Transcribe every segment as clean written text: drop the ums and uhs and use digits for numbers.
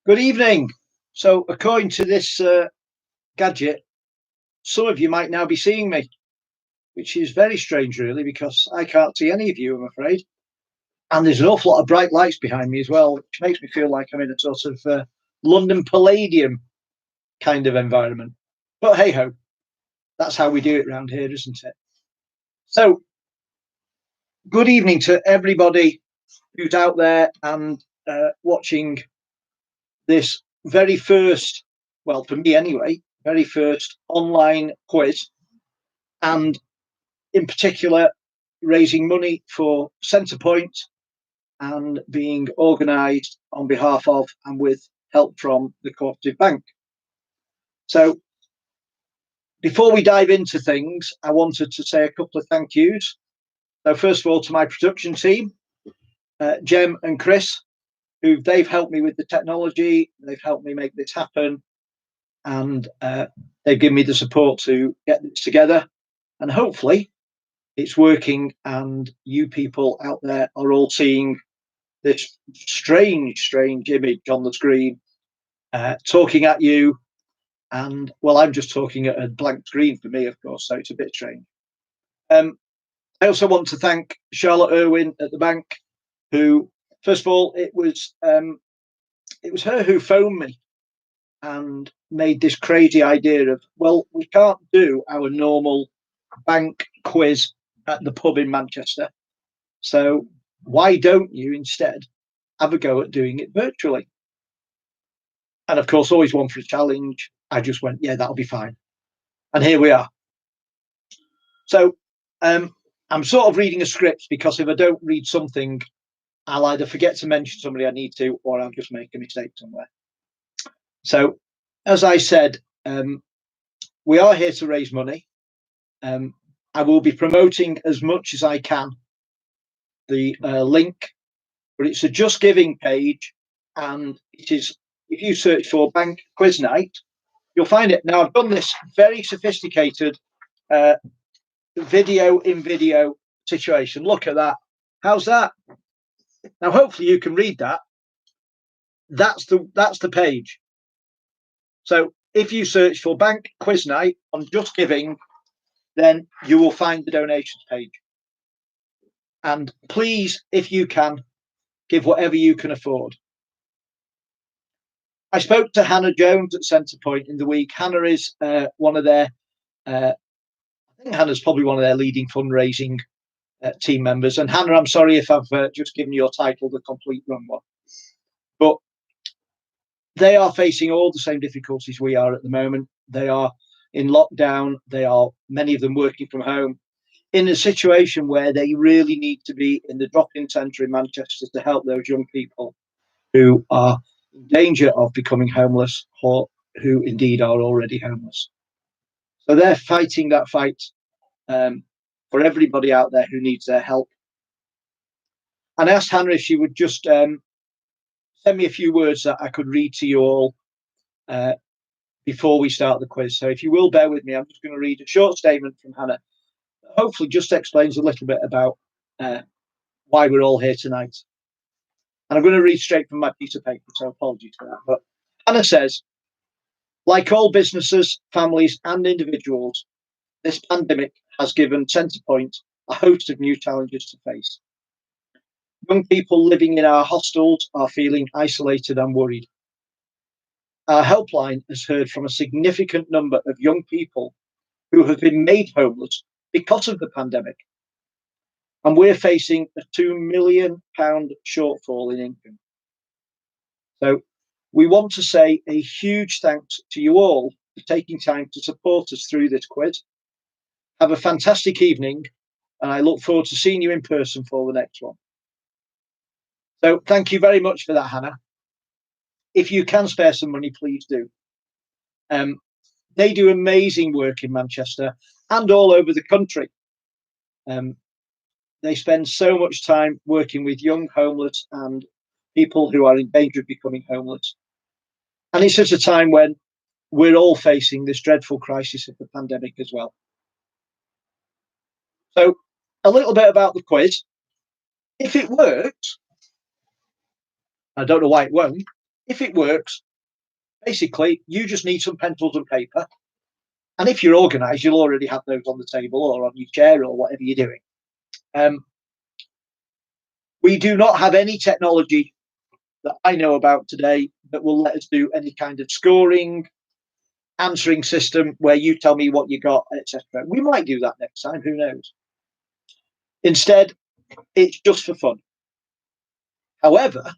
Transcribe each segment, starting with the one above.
Good evening. So, according to this gadget, some of you might now be seeing me, which is very strange, really, because I can't see any of you, I'm afraid. And there's an awful lot of bright lights behind me as well, which makes me feel like I'm in a sort of London Palladium kind of environment. But hey ho, that's how we do it round here, isn't it? So, good evening to everybody who's out there and watching this very first, well, for me anyway, very first online quiz, and in particular, raising money for Centrepoint and being organised on behalf of and with help from the Co-operative Bank. So, before we dive into things, I wanted to say a couple of thank yous. So, first of all, to my production team, Jem and Chris, they've helped me with the technology, they've helped me make this happen, and they've given me the support to get this together. And hopefully, it's working, and you people out there are all seeing this strange image on the screen, talking at you. And well, I'm just talking at a blank screen for me, of course, so it's a bit strange. I also want to thank Charlotte Irwin at the bank, who, first of all, it was her who phoned me and made this crazy idea of, well, we can't do our normal bank quiz at the pub in Manchester, so why don't you instead have a go at doing it virtually? And of course, always one for a challenge. I just went, yeah, that'll be fine. And here we are. So I'm sort of reading a script, because if I don't read something, I'll either forget to mention somebody I need to, or I'll just make a mistake somewhere. So, as I said, we are here to raise money. I will be promoting as much as I can the link, but it's a Just Giving page, and it is, if you search for Bank Quiz Night, you'll find it. Now, I've done this very sophisticated video in video situation. Look at that. How's that? Now, hopefully you can read that. That's the page. So if you search for Bank Quiz Night on Just Giving, then you will find the donations page. And please, if you can, give whatever you can afford. I spoke to Hannah Jones at Centrepoint in the week. Hannah is one of their, I think Hannah's probably one of their leading fundraising team members. And Hannah, I'm sorry if I've just given your title the complete wrong one, but they are facing all the same difficulties we are at the moment. They are in lockdown. They are, many of them, working from home, in a situation where they really need to be in the drop-in centre in Manchester to help those young people who are in danger of becoming homeless, or who indeed are already homeless. So they're fighting that fight for everybody out there who needs their help. And I asked Hannah if she would just send me a few words that I could read to you all before we start the quiz. So if you will bear with me, I'm just going to read a short statement from Hannah that hopefully just explains a little bit about why we're all here tonight. And I'm going to read straight from my piece of paper, so apologies for that. But Hannah says, like all businesses, families, and individuals, this pandemic has given Centrepoint a host of new challenges to face. Young people living in our hostels are feeling isolated and worried. Our helpline has heard from a significant number of young people who have been made homeless because of the pandemic. And we're facing a £2 million shortfall in income. So we want to say a huge thanks to you all for taking time to support us through this quiz. Have a fantastic evening, and I look forward to seeing you in person for the next one. So thank you very much for that, Hannah. If you can spare some money, please do. They do amazing work in Manchester and all over the country. They spend so much time working with young homeless and people who are in danger of becoming homeless. And it's at a time when we're all facing this dreadful crisis of the pandemic as well. So a little bit about the quiz. If it works, I don't know why it won't, If it works, basically, you just need some pencils and paper. And if you're organised, you'll already have those on the table or on your chair or whatever you're doing. We do not have any technology that I know about today that will let us do any kind of scoring, answering system where you tell me what you got, etc. We might do that next time, who knows? Instead, it's just for fun. However,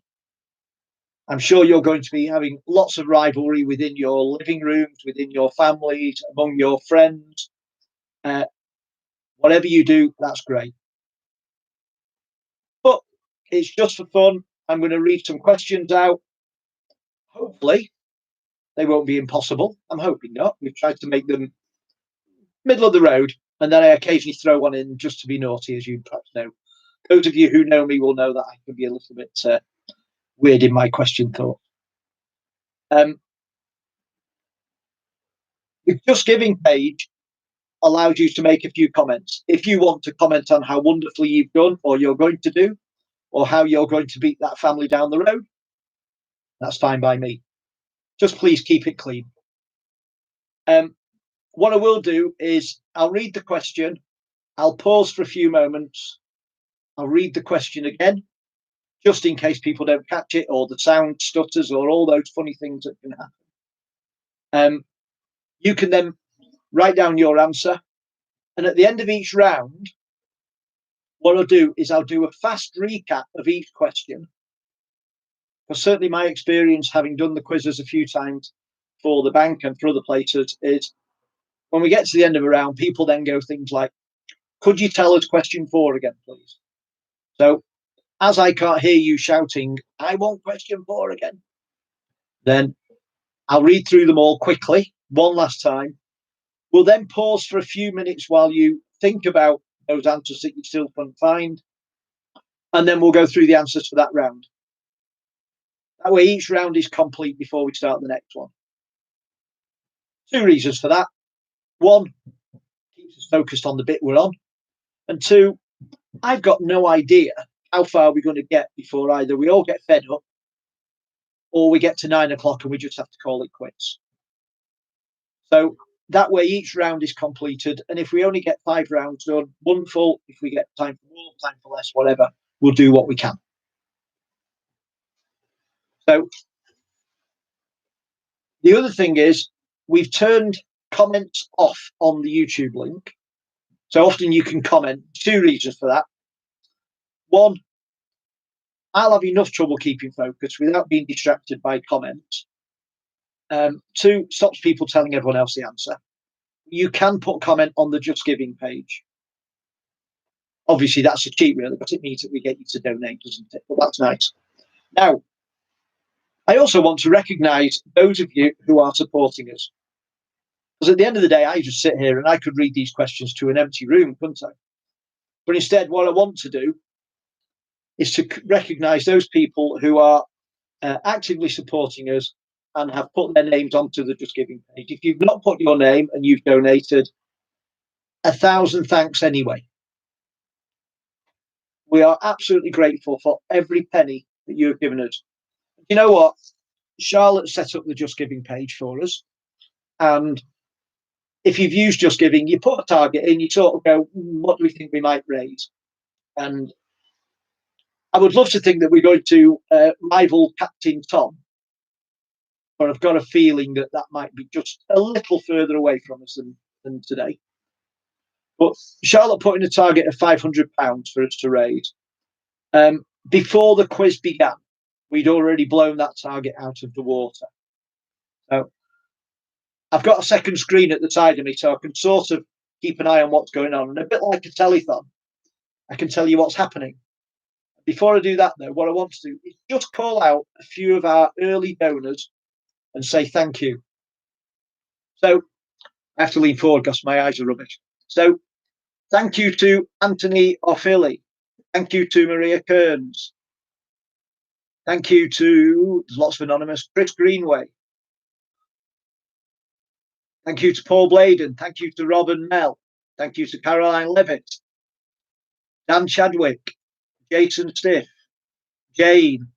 I'm sure you're going to be having lots of rivalry within your living rooms, within your families, among your friends. Whatever you do, that's great. But it's just for fun. I'm going to read some questions out. Hopefully, they won't be impossible. I'm hoping not. We've tried to make them middle of the road, and then I occasionally throw one in just to be naughty, as you perhaps know. Those of you who know me will know that I can be a little bit weird in my question thought. The Just Giving page allows you to make a few comments. If you want to comment on how wonderfully you've done or you're going to do, or how you're going to beat that family down the road, that's fine by me. Just please keep it clean. What I will do is I'll read the question, I'll pause for a few moments, I'll read the question again, just in case people don't catch it or the sound stutters or all those funny things that can happen. You can then write down your answer, and at the end of each round, what I'll do is I'll do a fast recap of each question. Because certainly my experience, having done the quizzes a few times for the bank and for other places, is when we get to the end of a round, people then go things like, could you tell us question 4 again, please? So as I can't hear you shouting, I want question 4 again, then I'll read through them all quickly, one last time. We'll then pause for a few minutes while you think about those answers that you still can't find. And then we'll go through the answers for that round. That way each round is complete before we start the next one. 2 reasons for that. 1, keeps us focused on the bit we're on. And 2, I've got no idea how far we're going to get before either we all get fed up or we get to 9 o'clock and we just have to call it quits. So that way each round is completed. And if we only get 5 rounds done, wonderful. If we get time for more, time for less, whatever, we'll do what we can. So the other thing is we've turned comments off on the YouTube link. So often you can comment. 2 reasons for that. 1, I'll have enough trouble keeping focus without being distracted by comments. 2, stops people telling everyone else the answer. You can put comment on the Just Giving page. Obviously, that's a cheat, really, but it means that we get you to donate, doesn't it? But that's nice. Now, I also want to recognise those of you who are supporting us. Because at the end of the day, I just sit here and I could read these questions to an empty room, couldn't I? But instead, what I want to do is to recognise those people who are actively supporting us and have put their names onto the Just Giving page. If you've not put your name and you've donated, 1,000 thanks anyway. We are absolutely grateful for every penny that you have given us. You know what? Charlotte set up the Just Giving page for us. And if you've used Just Giving, you put a target in, you sort of go, what do we think we might raise? And I would love to think that we're going to rival Captain Tom, but I've got a feeling that that might be just a little further away from us than today. But Charlotte put in a target of £500 for us to raise. Before the quiz began, we'd already blown that target out of the water. So I've got a second screen at the side of me, so I can sort of keep an eye on what's going on. And a bit like a telethon, I can tell you what's happening. Before I do that, though, what I want to do is just call out a few of our early donors and say thank you. So I have to lean forward because my eyes are rubbish. So thank you to Anthony O'Philly. Thank you to Maria Kearns. Thank you to lots of anonymous Chris Greenway. Thank you to Paul Bladen. Thank you to Robin Mell. Thank you to Caroline Levitt, Dan Chadwick, Jason Stiff, Jane,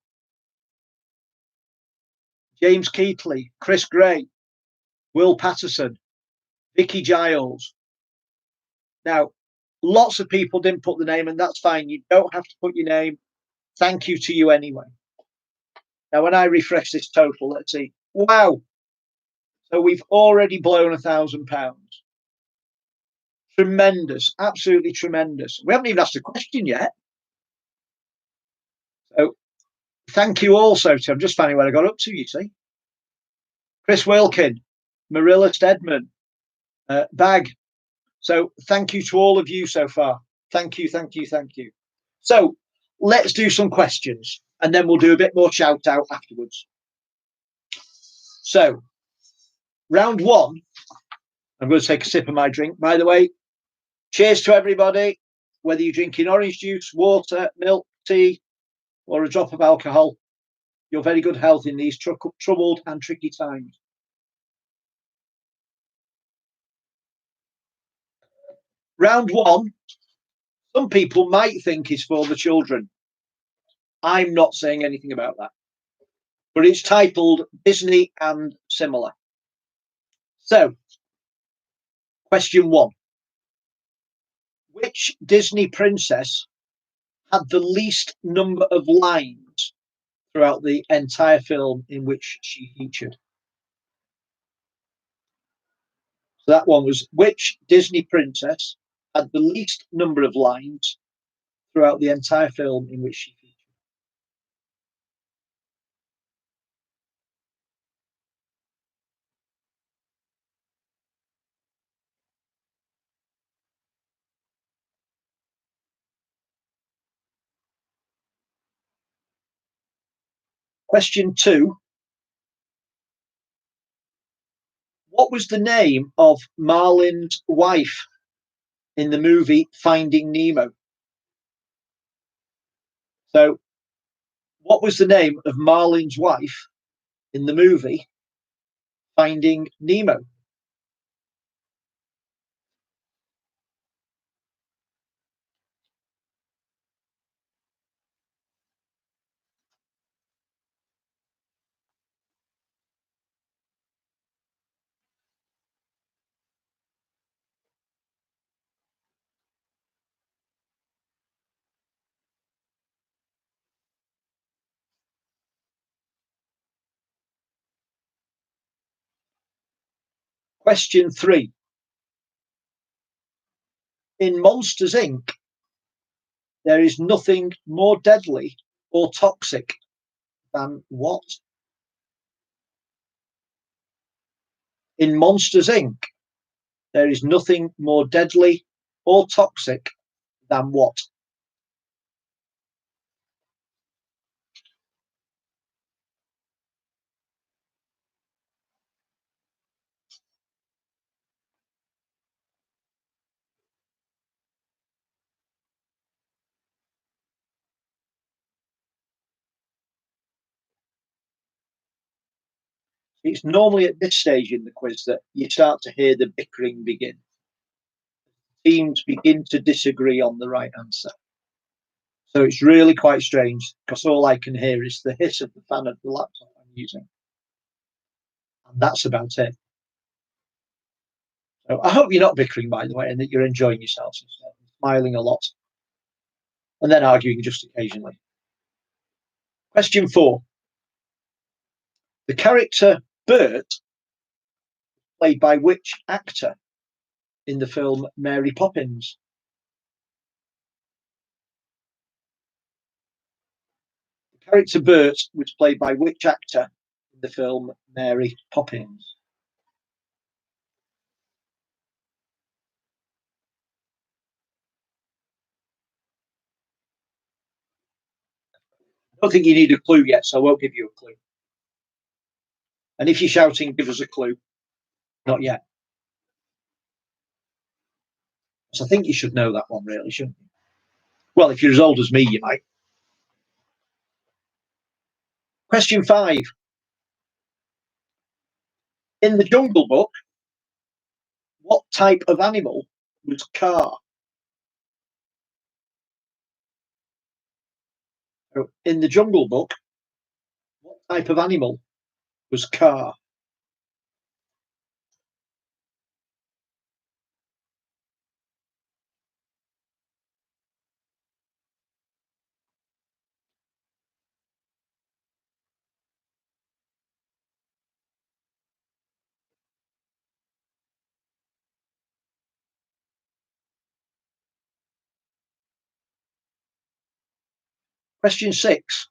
James Keatley, Chris Gray, Will Patterson, Vicky Giles. Now, lots of people didn't put the name, and that's fine. You don't have to put your name. Thank you to you anyway. Now, when I refresh this total, let's see. Wow. So we've already blown £1,000. Tremendous, absolutely tremendous. We haven't even asked a question yet. So thank you also to, I'm just finding where I got up to, you see. Chris Wilkin, Marilla Stedman, Bag. So thank you to all of you so far. Thank you, thank you, thank you. So let's do some questions and then we'll do a bit more shout out afterwards. So round one, I'm going to take a sip of my drink. By the way, cheers to everybody, whether you're drinking orange juice, water, milk, tea, or a drop of alcohol. Your very good health in these troubled and tricky times. Round one, some people might think is for the children. I'm not saying anything about that. But it's titled Disney and Similar. So, question one. Which Disney princess had the least number of lines throughout the entire film in which she featured? So that one was, which Disney princess had the least number of lines throughout the entire film in which she featured? Question two. What was the name of Marlin's wife in the movie Finding Nemo? So, what was the name of Marlin's wife in the movie Finding Nemo? Question three. In Monsters Inc., there is nothing more deadly or toxic than what? In Monsters Inc., there is nothing more deadly or toxic than what? It's normally at this stage in the quiz that you start to hear the bickering begin. Teams begin to disagree on the right answer. So it's really quite strange because all I can hear is the hiss of the fan of the laptop I'm using. And that's about it. So I hope you're not bickering, by the way, and that you're enjoying yourselves instead, smiling a lot, and then arguing just occasionally. Question four. The character Bert, played by which actor in the film Mary Poppins? The character Bert was played by which actor in the film Mary Poppins? I don't think you need a clue yet, so I won't give you a clue. And if you're shouting, give us a clue. Not yet. So I think you should know that one, really, shouldn't you? Well, if you're as old as me, you might. Question five. In the Jungle Book, what type of animal was Car? So in the Jungle Book, what type of animal was car. Question 6.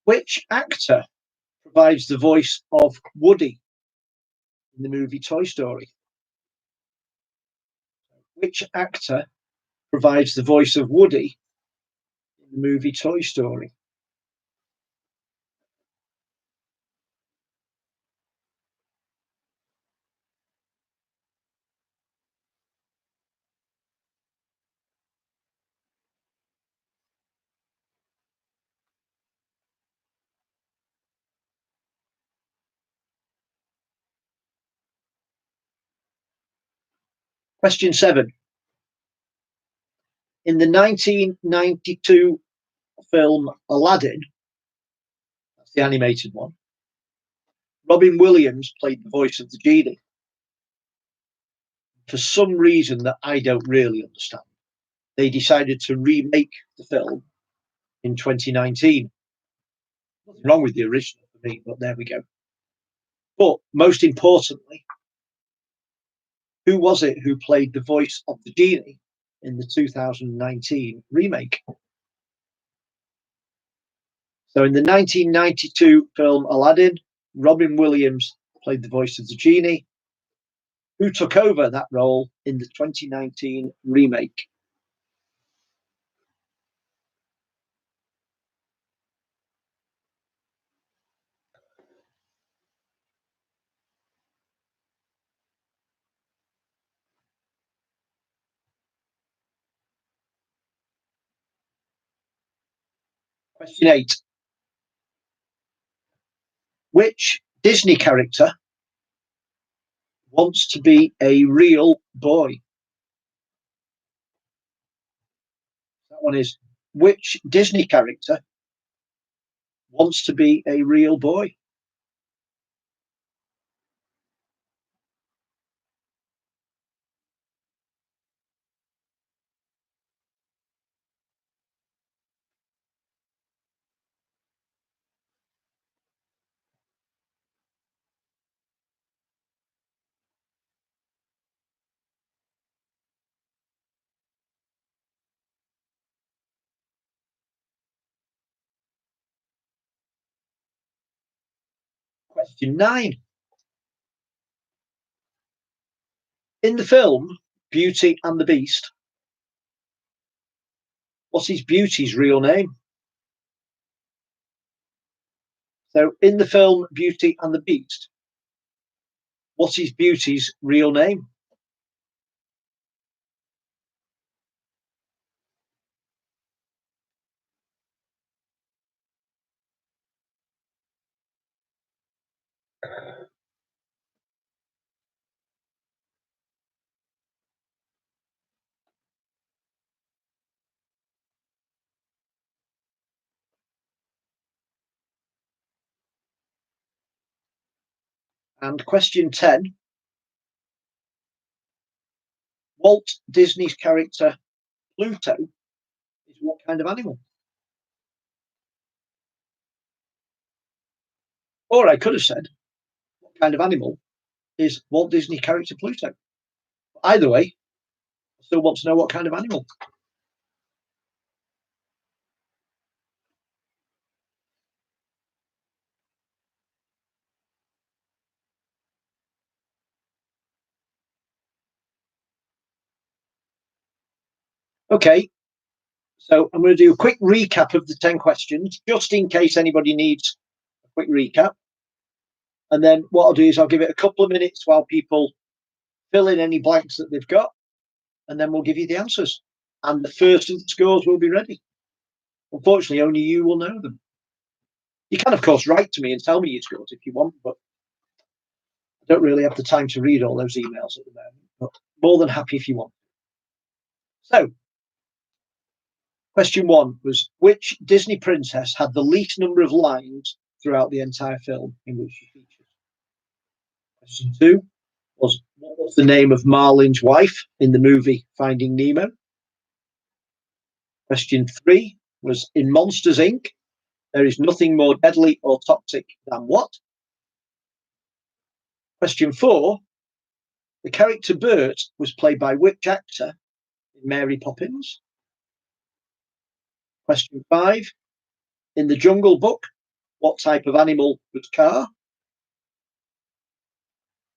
Which actor provides the voice of Woody in the movie Toy Story? Which actor provides the voice of Woody in the movie Toy Story? Question 7. In the 1992 film Aladdin, that's the animated one, Robin Williams played the voice of the genie. For some reason that I don't really understand, they decided to remake the film in 2019. Nothing wrong with the original for me, but there we go. But most importantly, who was it who played the voice of the genie in the 2019 remake? So in the 1992 film Aladdin, Robin Williams played the voice of the genie. Who took over that role in the 2019 remake? Question 8. Which Disney character wants to be a real boy? That one is, which Disney character wants to be a real boy? Question 9. In the film Beauty and the Beast, what is Beauty's real name? So in the film Beauty and the Beast, what is Beauty's real name? And question 10. Walt Disney's character Pluto is what kind of animal? Or I could have said, what kind of animal is Walt Disney character Pluto? Either way, I still want to know what kind of animal. Okay, so I'm going to do a quick recap of the 10 questions, just in case anybody needs a quick recap. And then what I'll do is I'll give it a couple of minutes while people fill in any blanks that they've got, and then we'll give you the answers. And the first of the scores will be ready. Unfortunately, only you will know them. You can, of course, write to me and tell me your scores if you want, but I don't really have the time to read all those emails at the moment. But more than happy if you want. So, question 1 was, which Disney princess had the least number of lines throughout the entire film in which she features. Question 2 was, what was the name of Marlin's wife in the movie Finding Nemo? Question 3 was, in Monsters, Inc., there is nothing more deadly or toxic than what? Question 4, the character Bert was played by which actor in Mary Poppins? Question 5, in the Jungle Book, what type of animal was Car?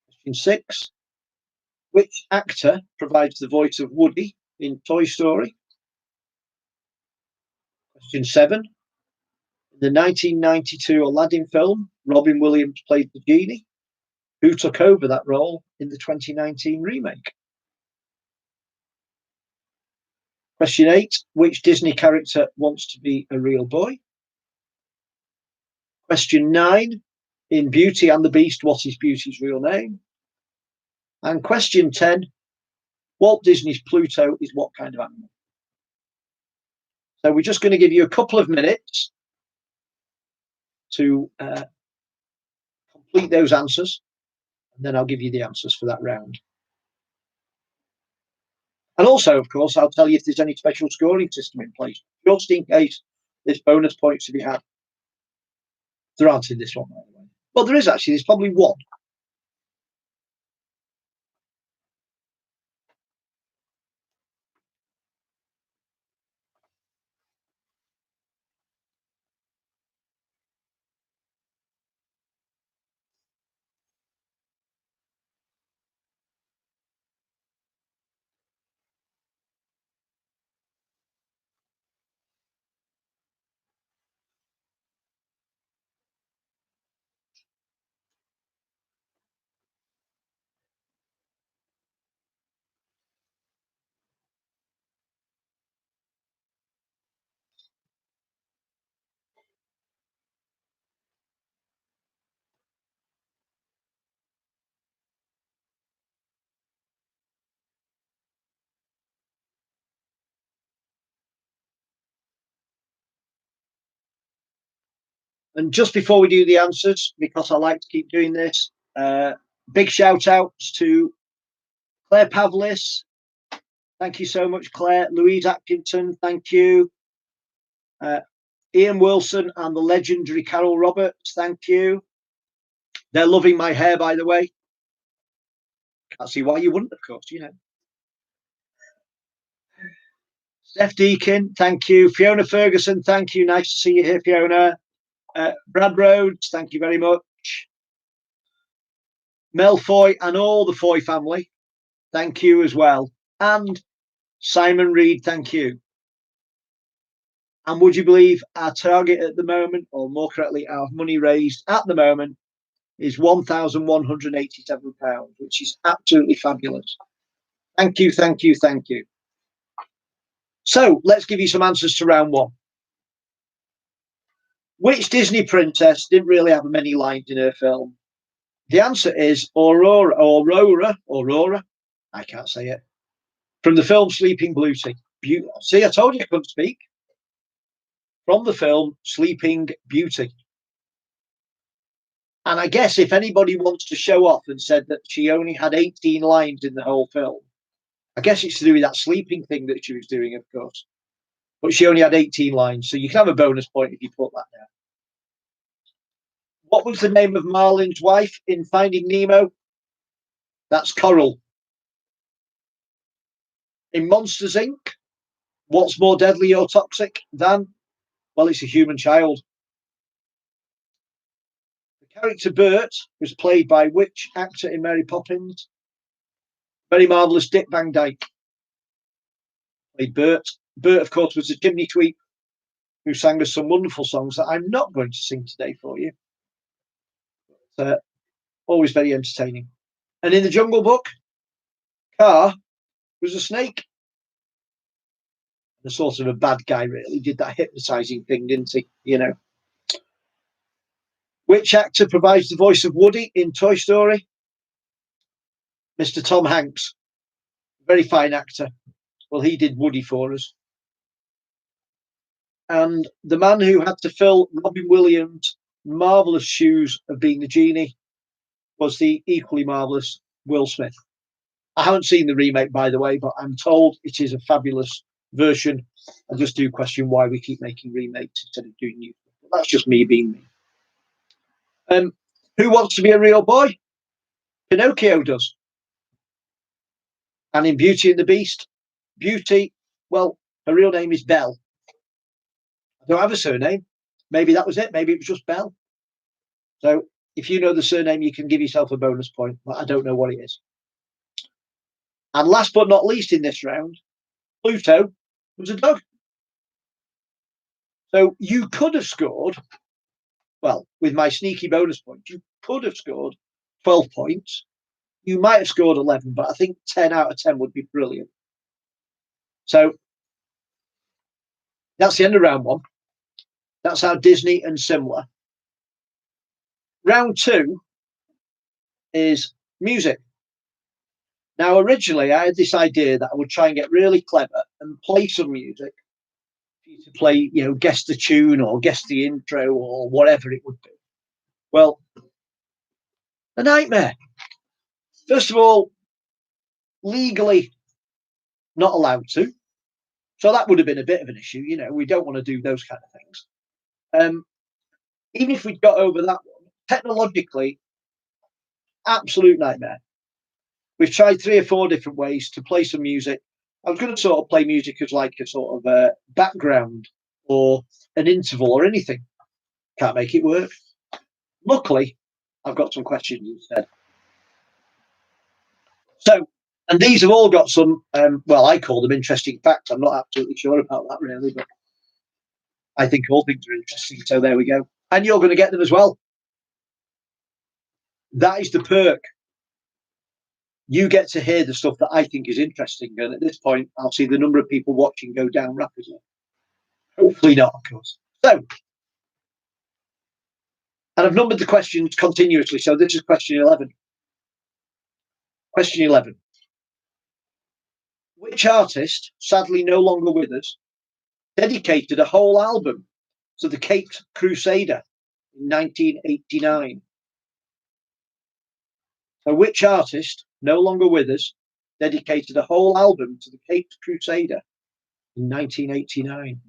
Question 6, which actor provides the voice of Woody in Toy Story? Question 7, in the 1992 Aladdin film, Robin Williams played the genie. Who took over that role in the 2019 remake? Question 8, which Disney character wants to be a real boy? Question 9, in Beauty and the Beast, what is Beauty's real name? And question 10, Walt Disney's Pluto is what kind of animal? So we're just going to give you a couple of minutes to complete those answers, and then I'll give you the answers for that round. And also, of course, I'll tell you if there's any special scoring system in place, just in case there's bonus points to be had. There aren't in this one, by the way. Well, there is actually. There's probably one. And just before we do the answers, because I like to keep doing this, big shout outs to Claire Pavlis. Thank you so much, Claire. Louise Atkinson, thank you. Ian Wilson and the legendary Carol Roberts, thank you. They're loving my hair, by the way. Can't see why you wouldn't, of course, you know. Steph Deakin, thank you. Fiona Ferguson, thank you. Nice to see you here, Fiona. Brad Rhodes, thank you very much. Mel Foy and all the Foy family, thank you as well. And Simon Reed, thank you. And would you believe our target at the moment, or more correctly, our money raised at the moment is £1,187, which is absolutely fabulous. Thank you, thank you, thank you. So let's give you some answers to round one. Which Disney princess didn't really have many lines in her film? The answer is Aurora. I can't say it. From the film Sleeping Beauty. See, I told you I couldn't speak. From the film Sleeping Beauty. And I guess if anybody wants to show off and said that she only had 18 lines in the whole film, I guess it's to do with that sleeping thing that she was doing, of course. But she only had 18 lines, so you can have a bonus point if you put that down. What was the name of Marlin's wife in Finding Nemo? That's Coral. In Monsters, Inc., what's more deadly or toxic than? Well, it's a human child. The character Bert was played by which actor in Mary Poppins? Very marvellous Dick Van Dyke played Bert. Bert, of course, was a chimney sweep who sang us some wonderful songs that I'm not going to sing today for you. Always very entertaining. And in the Jungle Book, Car was a snake. A sort of a bad guy, really. Did that hypnotizing thing, didn't he? You know. Which actor provides the voice of Woody in Toy Story? Mr. Tom Hanks. Very fine actor. Well, he did Woody for us. And the man who had to fill Robin Williams' marvellous shoes of being the genie was the equally marvellous Will Smith. I haven't seen the remake, by the way, but I'm told it is a fabulous version. I just do question why we keep making remakes instead of doing new. But that's just me being me. Who wants to be a real boy? Pinocchio does. And in Beauty and the Beast, Beauty, well, her real name is Belle. I don't have a surname. Maybe that was it. Maybe it was just Belle. So if you know the surname, you can give yourself a bonus point, but I don't know what it is. And last but not least in this round, Pluto was a dog. So you could have scored, well, with my sneaky bonus point, you could have scored 12 points. You might have scored 11, but I think 10 out of 10 would be brilliant. So that's the end of round one. That's how Disney and similar. Round two is music. Now, originally, I had this idea that I would try and get really clever and play some music for you to play, guess the tune or guess the intro or whatever it would be. Well, a nightmare. First of all, legally not allowed to. So that would have been a bit of an issue. We don't want to do those kind of things. Even if we'd got over that one, technologically, absolute nightmare. We've tried 3 or 4 different ways to play some music. I was going to sort of play music as like a sort of background or an interval or anything. Can't make it work. Luckily, I've got some questions instead. So, and these have all got some, well, I call them interesting facts. I'm not absolutely sure about that really, but I think all things are interesting. So there we go. And you're going to get them as well. That is the perk. You get to hear the stuff that I think is interesting. And at this point, I'll see the number of people watching go down rapidly. Hopefully not, of course. So, and I've numbered the questions continuously. So this is question 11. Question 11. Which artist, sadly no longer with us, dedicated a whole album to the Caped Crusader in 1989? So which artist, no longer with us, dedicated a whole album to the Caped Crusader in 1989?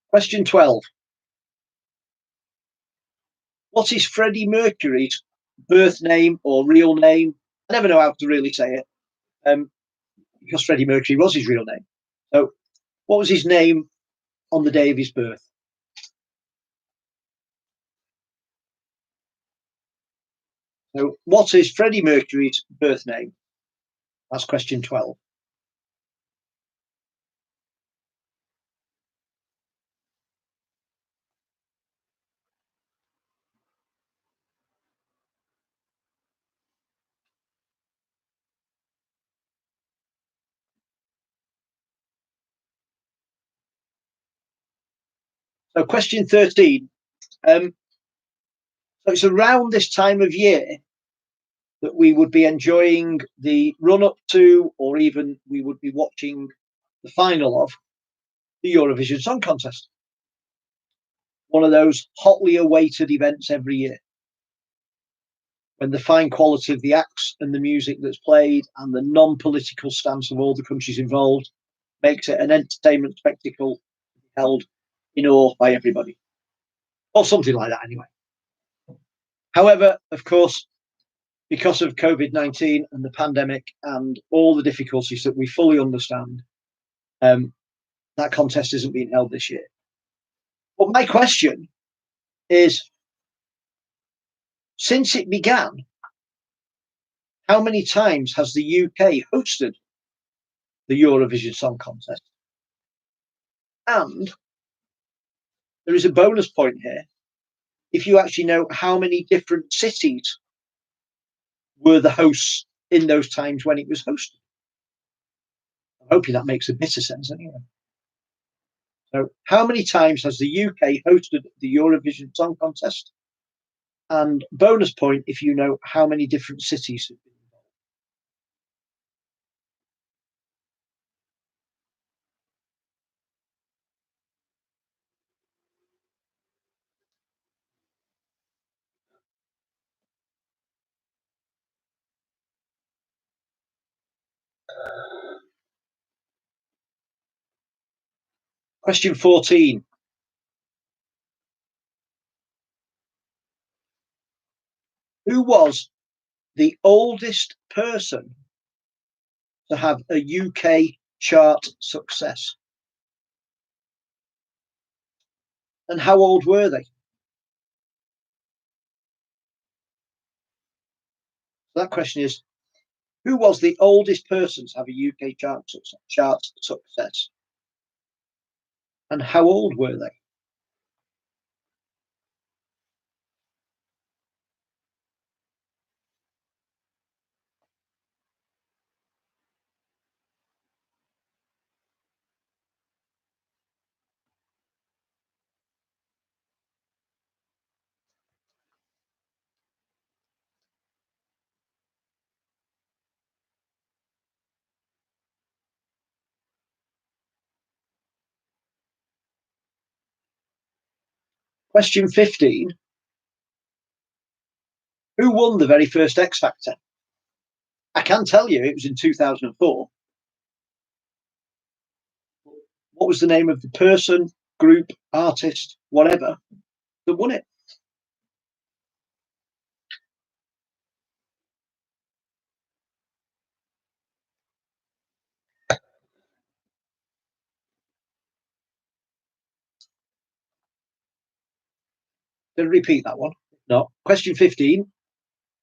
Question 12. What is Freddie Mercury's birth name or real name? I never know how to really say it, because Freddie Mercury was his real name. So, what was his name on the day of his birth? So, what is Freddie Mercury's birth name? That's question 12. So, question 13. So, it's around this time of year that we would be enjoying the run up to, or even we would be watching the final of the Eurovision Song Contest. One of those hotly awaited events every year, when the fine quality of the acts and the music that's played and the non-political stance of all the countries involved makes it an entertainment spectacle held in awe by everybody, or something like that anyway. However, of course, because of COVID-19 and the pandemic and all the difficulties that we fully understand, that contest isn't being held this year. But my question is, since it began, how many times has the UK hosted the Eurovision Song Contest? And There is a bonus point here if you actually know how many different cities were the hosts in those times when it was hosted. I'm hoping that makes a bit of sense anyway. So, how many times has the UK hosted the Eurovision Song Contest? And bonus point if you know how many different cities have been involved. Question 14. Who was the oldest person to have a UK chart success? And how old were they? So that question is, who was the oldest person to have a UK chart success? And how old were they? Question 15. Who won the very first X Factor? I can tell you it was in 2004. What was the name of the person, group, artist, whatever, that won it? Did I repeat that one? No. Question 15.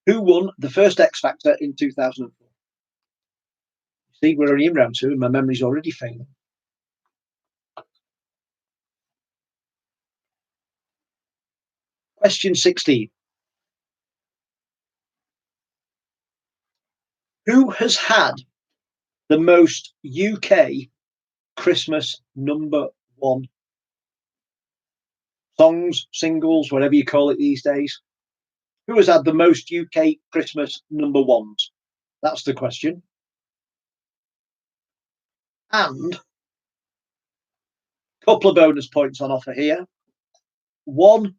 Who won the first X Factor in 2004? See, we're only in round two and my memory's already failing. Question 16. Who has had the most UK Christmas #1 songs, singles, whatever you call it these days? Who has had the most UK Christmas #1s? That's the question. And a couple of bonus points on offer here. One,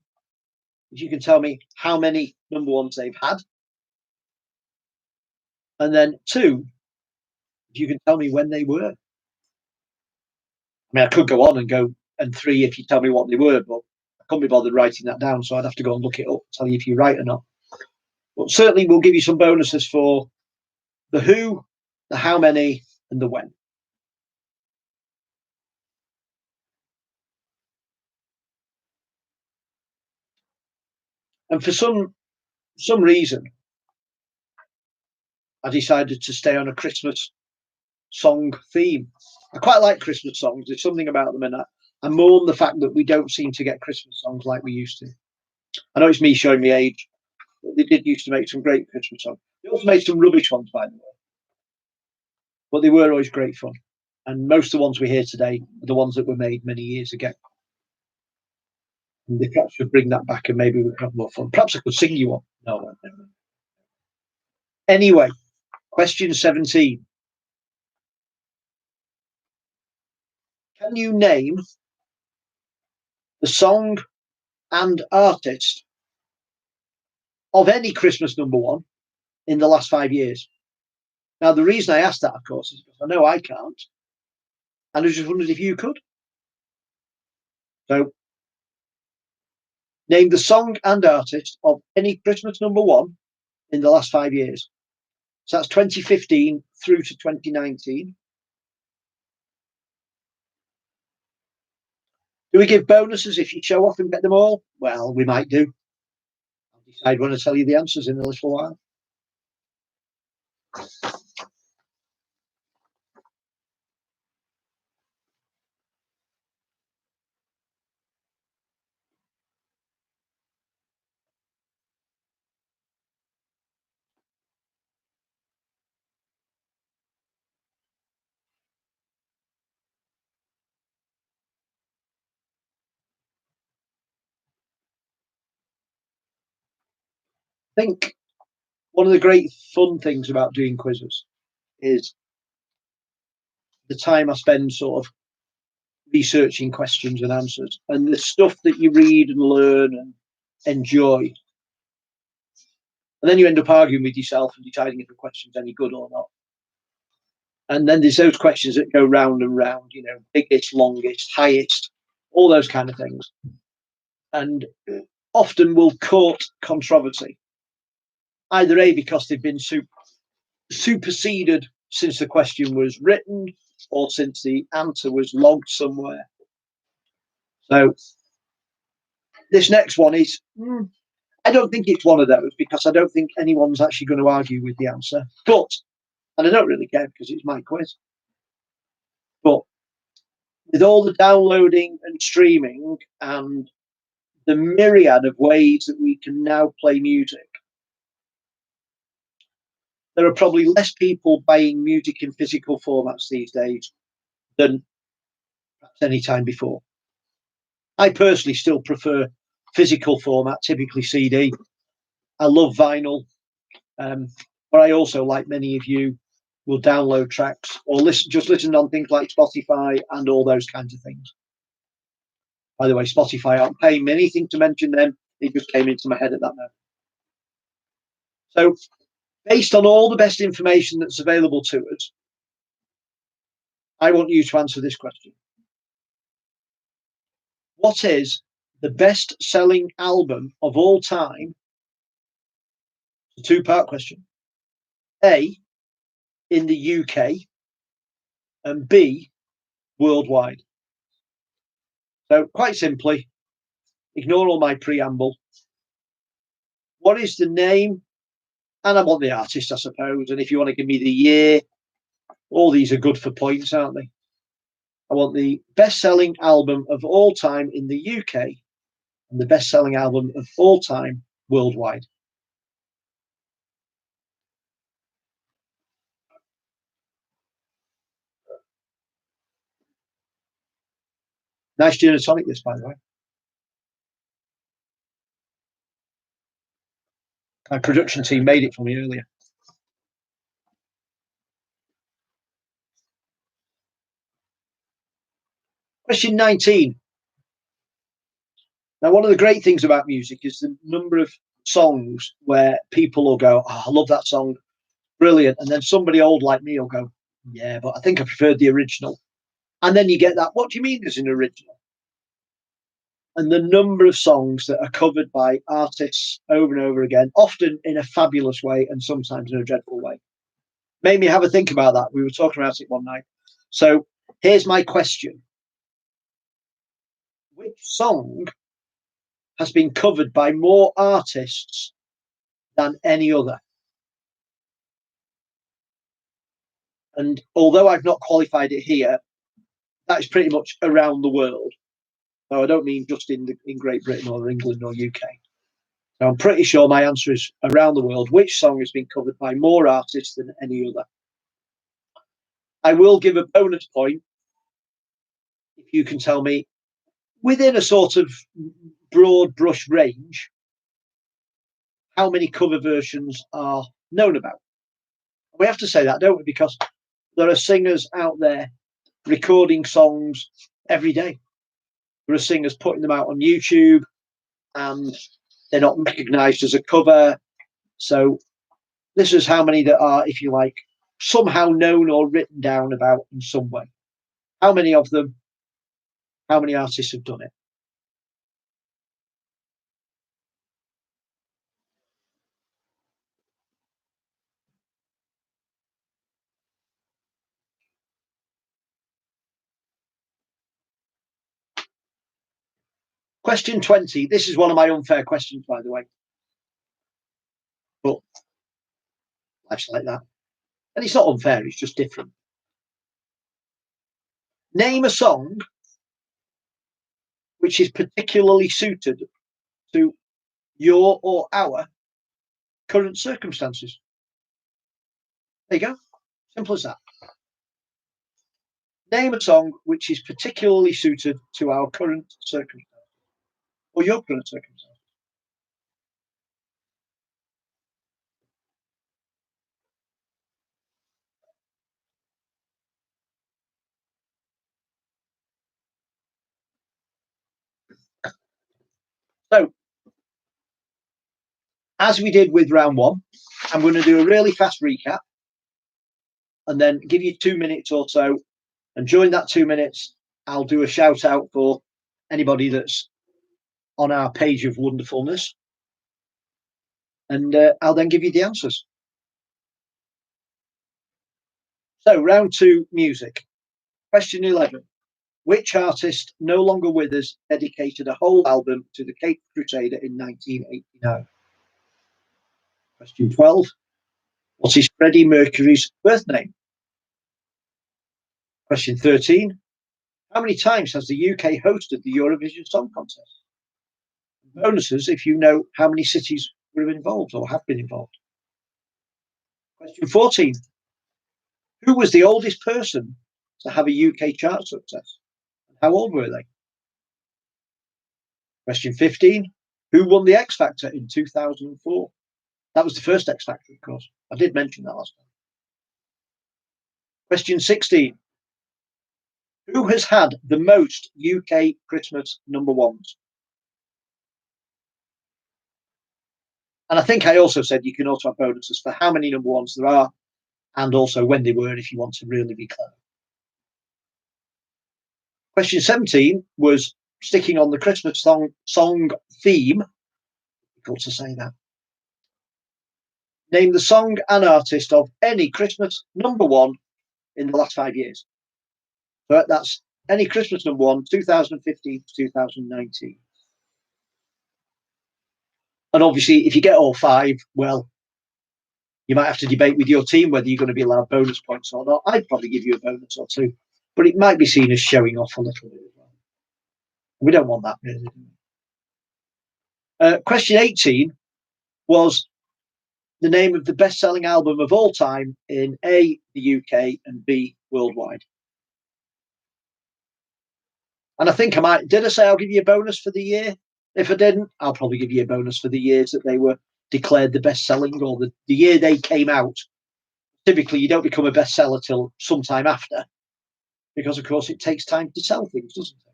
if you can tell me how many #1s they've had. And then two, if you can tell me when they were. I mean, I could go on and go, and three, if you tell me what they were, but I couldn't be bothered writing that down, so I'd have to go and look it up, tell you if you're right or not. But certainly we'll give you some bonuses for the who, the how many, and the when. And for some reason, I decided to stay on a Christmas song theme. I quite like Christmas songs. There's something about them, and I mourn the fact that we don't seem to get Christmas songs like we used to. I know it's me showing my age, but they did used to make some great Christmas songs. They also made some rubbish ones, by the way, but they were always great fun. And most of the ones we hear today are the ones that were made many years ago. And they perhaps should bring that back, and maybe we could have more fun. Perhaps I could sing you one. No. Anyway, question 17. Can you name the song and artist of any Christmas #1 in the last 5 years? Now, the reason I asked that, of course, is because I know I can't, and I just wondered if you could. So, name the song and artist of any Christmas #1 in the last 5 years. So that's 2015 through to 2019. Do we give bonuses if you show off and get them all? Well, we might do. I'll decide when I tell you the answers in a little while. think one of the great fun things about doing quizzes is the time I spend sort of researching questions and answers, and the stuff that you read and learn and enjoy. And then you end up arguing with yourself and deciding if the question's any good or not. And then there's those questions that go round and round, you know, biggest, longest, highest, all those kind of things. And often will court controversy, either A, because they've been superseded since the question was written, or since the answer was logged somewhere. So this next one is, I don't think it's one of those, because I don't think anyone's actually going to argue with the answer. But, and I don't really care because it's my quiz, but with all the downloading and streaming and the myriad of ways that we can now play music, there are probably less people buying music in physical formats these days than perhaps any time before. I personally still prefer physical format, typically CD. I love vinyl, but I also, like many of you, will download tracks or listen on things like Spotify and all those kinds of things. By the way, Spotify aren't paying me anything to mention them. It just came into my head at that moment. So, based on all the best information that's available to us, I want you to answer this question. What is the best-selling album of all time? It's a two-part question. A, in the UK, and B, worldwide. So quite simply, ignore all my preamble. What is the name? And I want the artist, I suppose. And if you want to give me the year, all these are good for points, aren't they? I want the best-selling album of all time in the UK and the best-selling album of all time worldwide. Nice gin and tonic, this, by the way. My production team made it for me earlier. Question 19. Now, one of the great things about music is the number of songs where people will go, oh, I love that song, brilliant. And then somebody old like me will go, yeah, but I think I preferred the original. And then you get that, what do you mean there's an original? And the number of songs that are covered by artists over and over again, often in a fabulous way and sometimes in a dreadful way. Made me have a think about that. We were talking about it one night. So here's my question. Which song has been covered by more artists than any other? And although I've not qualified it here, that is pretty much around the world. So I don't mean just in Great Britain or England or UK. So I'm pretty sure my answer is around the world. Which song has been covered by more artists than any other? I will give a bonus point if you can tell me, within a sort of broad brush range, how many cover versions are known about. We have to say that, don't we? Because there are singers out there recording songs every day. There are singers putting them out on YouTube and they're not recognized as a cover. So this is how many that are, if you like, somehow known or written down about in some way. How many of them, how many artists have done it? Question 20. This is one of my unfair questions, by the way. But life's like that. And it's not unfair, it's just different. Name a song which is particularly suited to your or our current circumstances. There you go. Simple as that. Name a song which is particularly suited to our current circumstances or your current circumstances. So, as we did with round one, I'm going to do a really fast recap and then give you 2 minutes or so. And during that 2 minutes, I'll do a shout out for anybody that's on our page of wonderfulness. And I'll then give you the answers. So, round two, music. Question 11. Which artist, no longer with us, dedicated a whole album to the Cape Crusader in 1989? Question 12. What is Freddie Mercury's birth name? Question 13. How many times has the UK hosted the Eurovision Song Contest? Bonuses if you know how many cities were involved or have been involved. Question 14. Who was the oldest person to have a UK chart success? How old were they? Question 15. Who won the X Factor in 2004? That was the first X Factor, of course. I did mention that last time. Question 16. Who has had the most UK Christmas number ones? And I think I also said you can also have bonuses for how many number ones there are and also when they were if you want to really be clever. Question 17 was sticking on the Christmas song theme. Difficult to say that. Name the song and artist of any Christmas number one in the last 5 years. So that's any Christmas number one, 2015 to 2019. And obviously, if you get all five, well, you might have to debate with your team whether you're going to be allowed bonus points or not. I'd probably give you a bonus or two, but it might be seen as showing off a little bit as well. We don't want that, really. Question 18 was the name of the best-selling album of all time in A, the UK, and B, worldwide. And I think I might, did I say I'll give you a bonus for the year? If I didn't, I'll probably give you a bonus for the years that they were declared the best-selling or the year they came out. Typically, you don't become a bestseller till sometime after because, of course, it takes time to sell things, doesn't it?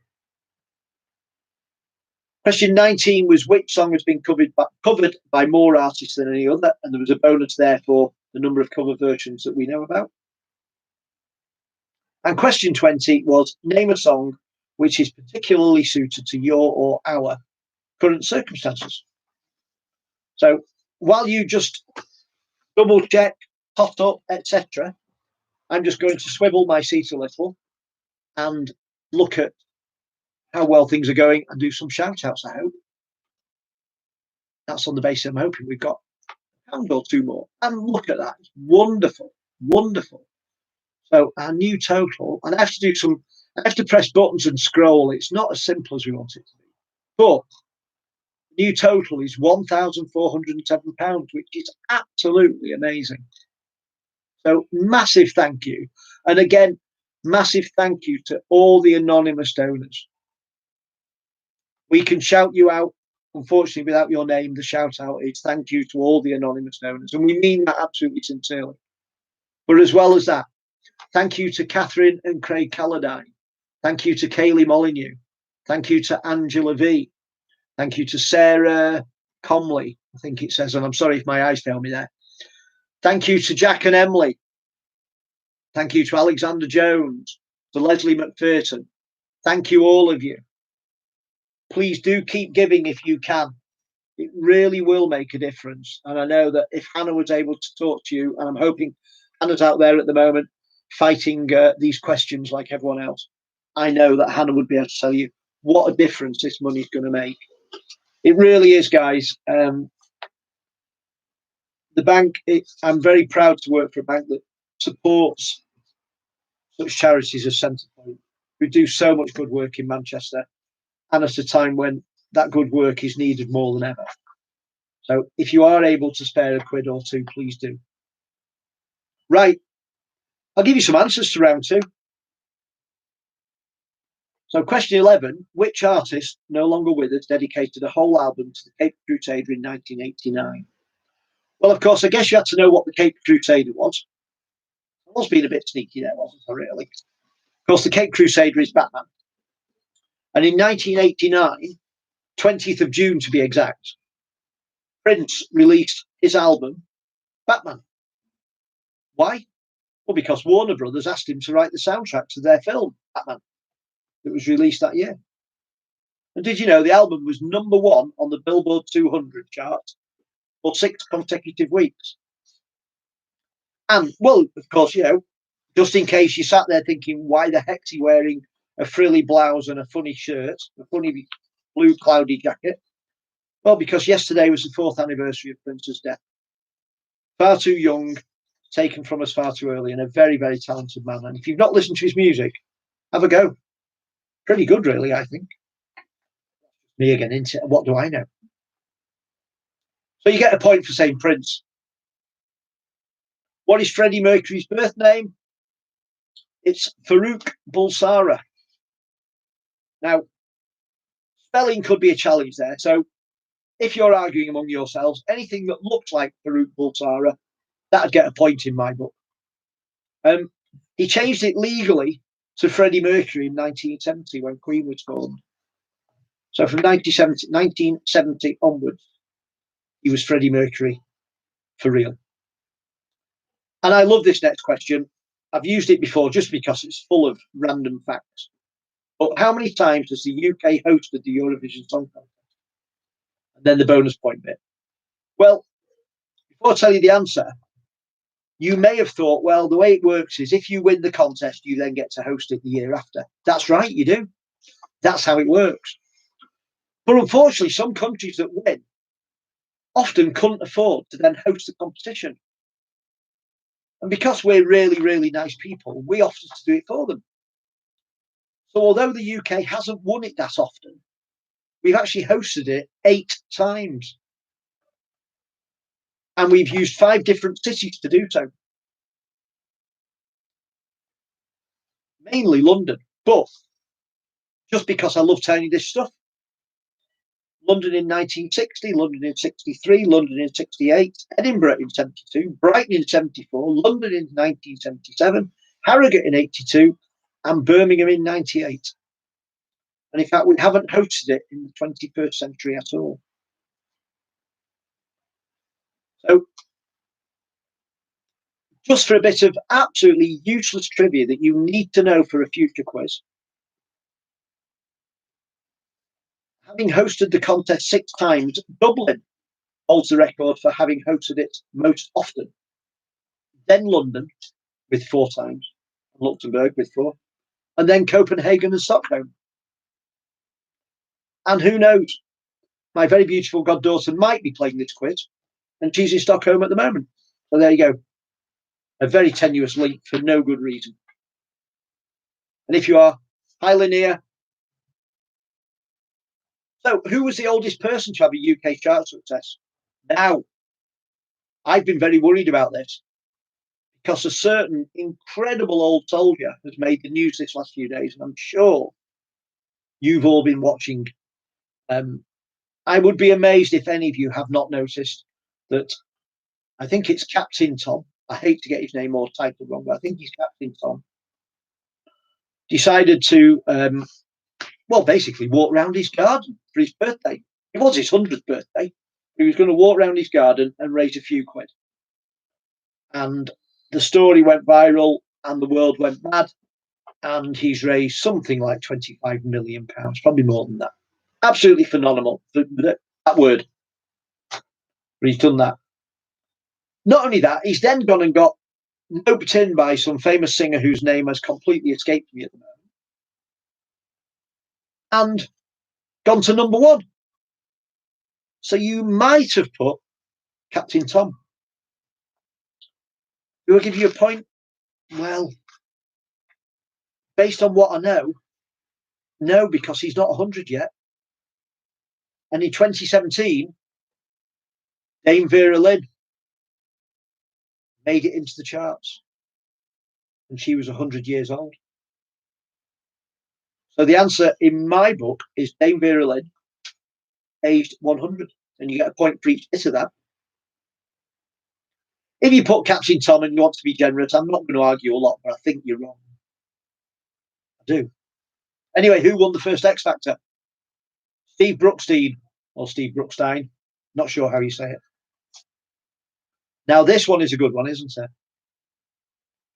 Question 19 was which song has been covered by more artists than any other, and there was a bonus there for the number of cover versions that we know about. And question 20 was name a song which is particularly suited to your or our current circumstances. So while you just double check, tot up, etc., I'm just going to swivel my seat a little and look at how well things are going and do some shout outs, I hope. That's on the basis I'm hoping we've got a pound or two more. And look at that. It's wonderful. Wonderful. So our new total, and I have to press buttons and scroll. It's not as simple as we want it to be. But new total is £1,407, which is absolutely amazing. So massive thank you. And again, massive thank you to all the anonymous donors. We can shout you out, unfortunately, without your name. The shout out is thank you to all the anonymous donors. And we mean that absolutely sincerely. But as well as that, thank you to Catherine and Craig Calladine. Thank you to Kaylee Molyneux. Thank you to Angela V. Thank you to Sarah Comley, I think it says, and I'm sorry if my eyes fail me there. Thank you to Jack and Emily. Thank you to Alexander Jones, to Leslie McPherson. Thank you, all of you. Please do keep giving if you can. It really will make a difference. And I know that if Hannah was able to talk to you, and I'm hoping Hannah's out there at the moment fighting these questions like everyone else, I know that Hannah would be able to tell you what a difference this money is going to make. It really is, guys. The bank, I'm very proud to work for a bank that supports such charities as Centrepoint, who do so much good work in Manchester and at a time when that good work is needed more than ever. So if you are able to spare a quid or two, please do. Right. I'll give you some answers to round two. So question 11, which artist, no longer with us, dedicated a whole album to the Cape Crusader in 1989? Well, of course, I guess you had to know what the Cape Crusader was. I was being a bit sneaky there, wasn't I, really? Of course, the Cape Crusader is Batman. And in 1989, 20th of June to be exact, Prince released his album, Batman. Why? Well, because Warner Brothers asked him to write the soundtrack to their film, Batman, that was released that year. And did you know the album was #1 on the Billboard 200 chart for 6 consecutive weeks? And, well, of course, just in case you sat there thinking, why the heck's he wearing a frilly blouse and a funny shirt, a funny blue cloudy jacket? Well, because yesterday was the 4th anniversary of Prince's death. Far too young, taken from us far too early, and a very, very talented man. And if you've not listened to his music, have a go. Pretty good, really, I think. Me again, into what do I know? So you get a point for saying Prince. What is Freddie Mercury's birth name? It's Farouk Bulsara. Now, spelling could be a challenge there. So if you're arguing among yourselves, anything that looks like Farouk Bulsara, that'd get a point in my book. He changed it legally to Freddie Mercury in 1970 when Queen was formed. So from 1970 onwards, he was Freddie Mercury for real. And I love this next question. I've used it before just because it's full of random facts. But how many times has the UK hosted the Eurovision Song Contest? And then the bonus point bit. Well, before I tell you the answer, you may have thought, well, the way it works is if you win the contest, you then get to host it the year after. That's right, you do. That's how it works. But unfortunately, some countries that win often couldn't afford to then host the competition. And because we're really, really nice people, we offered to do it for them. So although the UK hasn't won it that often, we've actually hosted it 8 times. And we've used 5 different cities to do so. Mainly London. But just because I love telling you this stuff, London in 1960, London in 63, London in 68, Edinburgh in 72, Brighton in 74, London in 1977, Harrogate in 82, and Birmingham in 98. And in fact, we haven't hosted it in the 21st century at all. So, just for a bit of absolutely useless trivia that you need to know for a future quiz. Having hosted the contest 6 times, Dublin holds the record for having hosted it most often. Then London with 4 times, Luxembourg with 4, and then Copenhagen and Stockholm. And who knows, my very beautiful goddaughter might be playing this quiz, and she's in Stockholm at the moment. So there you go. A very tenuous link for no good reason. And if you are, hi Linnea. So who was the oldest person to have a UK chart success? Now, I've been very worried about this because a certain incredible old soldier has made the news this last few days, and I'm sure you've all been watching. I would be amazed if any of you have not noticed that I think it's Captain Tom. I hate to get his name or title wrong, but I think he's Captain Tom. Decided to, basically walk around his garden for his birthday. It was his 100th birthday. He was going to walk around his garden and raise a few quid. And the story went viral and the world went mad. And he's raised something like £25 million, probably more than that. Absolutely phenomenal. That word. But he's done that. Not only that, he's then gone and got roped in by some famous singer whose name has completely escaped me at the moment. And gone to #1. So you might have put Captain Tom. Do I give you a point? Well, based on what I know, no, because he's not 100 yet. And in 2017, Dame Vera Lynn made it into the charts. And she was 100 years old. So the answer in my book is Dame Vera Lynn, aged 100. And you get a point for each bit of that. If you put Captain Tom and you want to be generous, I'm not going to argue a lot, but I think you're wrong. I do. Anyway, who won the first X Factor? Steve Brookstein, or Steve Brookstein, not sure how you say it. Now, this one is a good one, isn't it?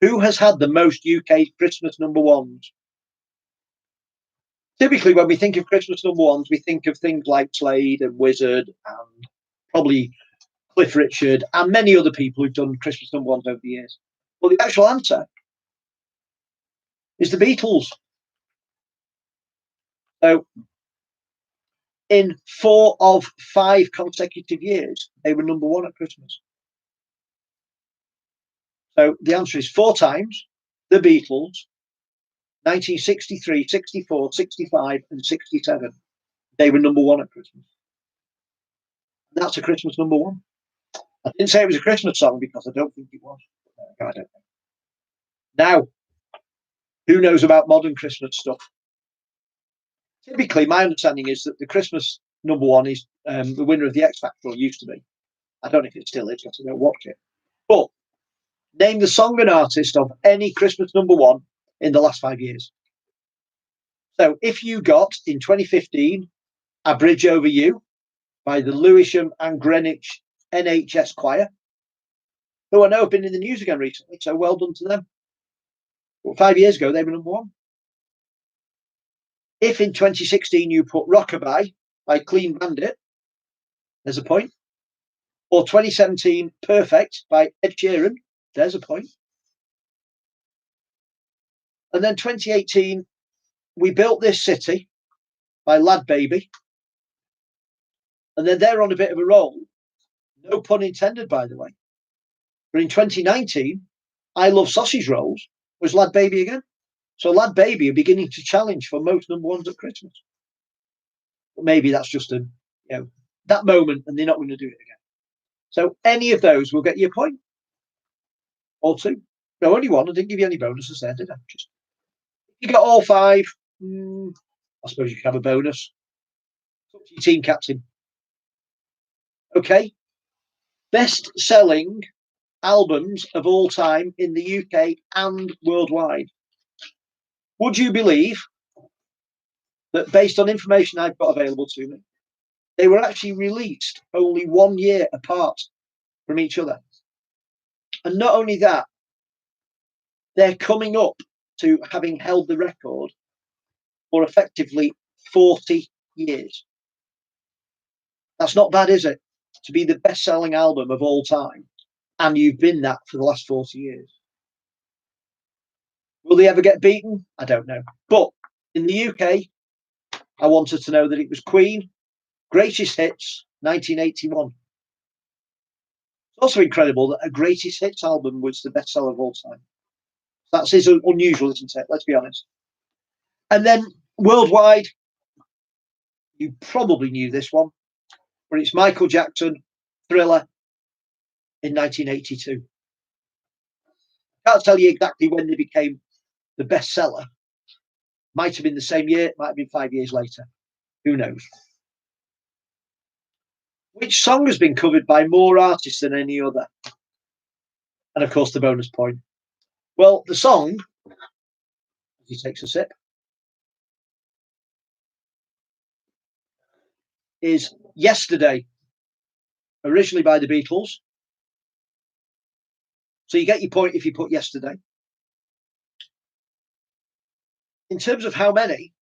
Who has had the most UK Christmas number ones? Typically, when we think of Christmas number ones, we think of things like Slade and Wizard and probably Cliff Richard and many other people who've done Christmas number ones over the years. Well, the actual answer is the Beatles. So, in 4 of 5 consecutive years, they were number one at Christmas. So the answer is 4 times, the Beatles, 1963, 64, 65, and 67. They were number one at Christmas. And that's a Christmas number one. I didn't say it was a Christmas song because I don't think it was. I don't know. Now, who knows about modern Christmas stuff? Typically, my understanding is that the Christmas number one is the winner of the X Factor, or used to be. I don't know if it still is because I don't watch it. But name the song and artist of any Christmas number one in the last 5 years. So if you got, in 2015, A Bridge Over You by the Lewisham and Greenwich NHS Choir, who I know have been in the news again recently, so well done to them. But 5 years ago, they were number one. If in 2016 you put Rockabye by Clean Bandit, there's a point. Or 2017 Perfect by Ed Sheeran, there's a point. And then 2018, We Built This City by Lad Baby. And then they're on a bit of a roll. No pun intended, by the way. But in 2019, I Love Sausage Rolls was Lad Baby again. So Lad Baby are beginning to challenge for most number ones at Christmas. But maybe that's just that moment, and they're not going to do it again. So any of those will get you a point or 2. No, only 1. I didn't give you any bonuses there, did I? Just if you got all 5, I suppose you can have a bonus. It's up to your team captain. Okay. Best-selling albums of all time in the UK and worldwide. Would you believe that, based on information I've got available to me, they were actually released only 1 year apart from each other? And not only that, they're coming up to having held the record for effectively 40 years. That's not bad, is it? To be the best-selling album of all time, and you've been that for the last 40 years. Will they ever get beaten? I don't know. But in the UK, I wanted to know that it was Queen, Greatest Hits, 1981. It's also incredible that a Greatest Hits album was the bestseller of all time. That's unusual, isn't it? Let's be honest. And then worldwide, you probably knew this one, but it's Michael Jackson, Thriller, in 1982. I can't tell you exactly when they became the bestseller. Might have been the same year, might have been 5 years later. Who knows? Which song has been covered by more artists than any other? And of course, the bonus point. Well, the song, as he takes a sip, is Yesterday, originally by the Beatles. So you get your point if you put Yesterday. In terms of how many,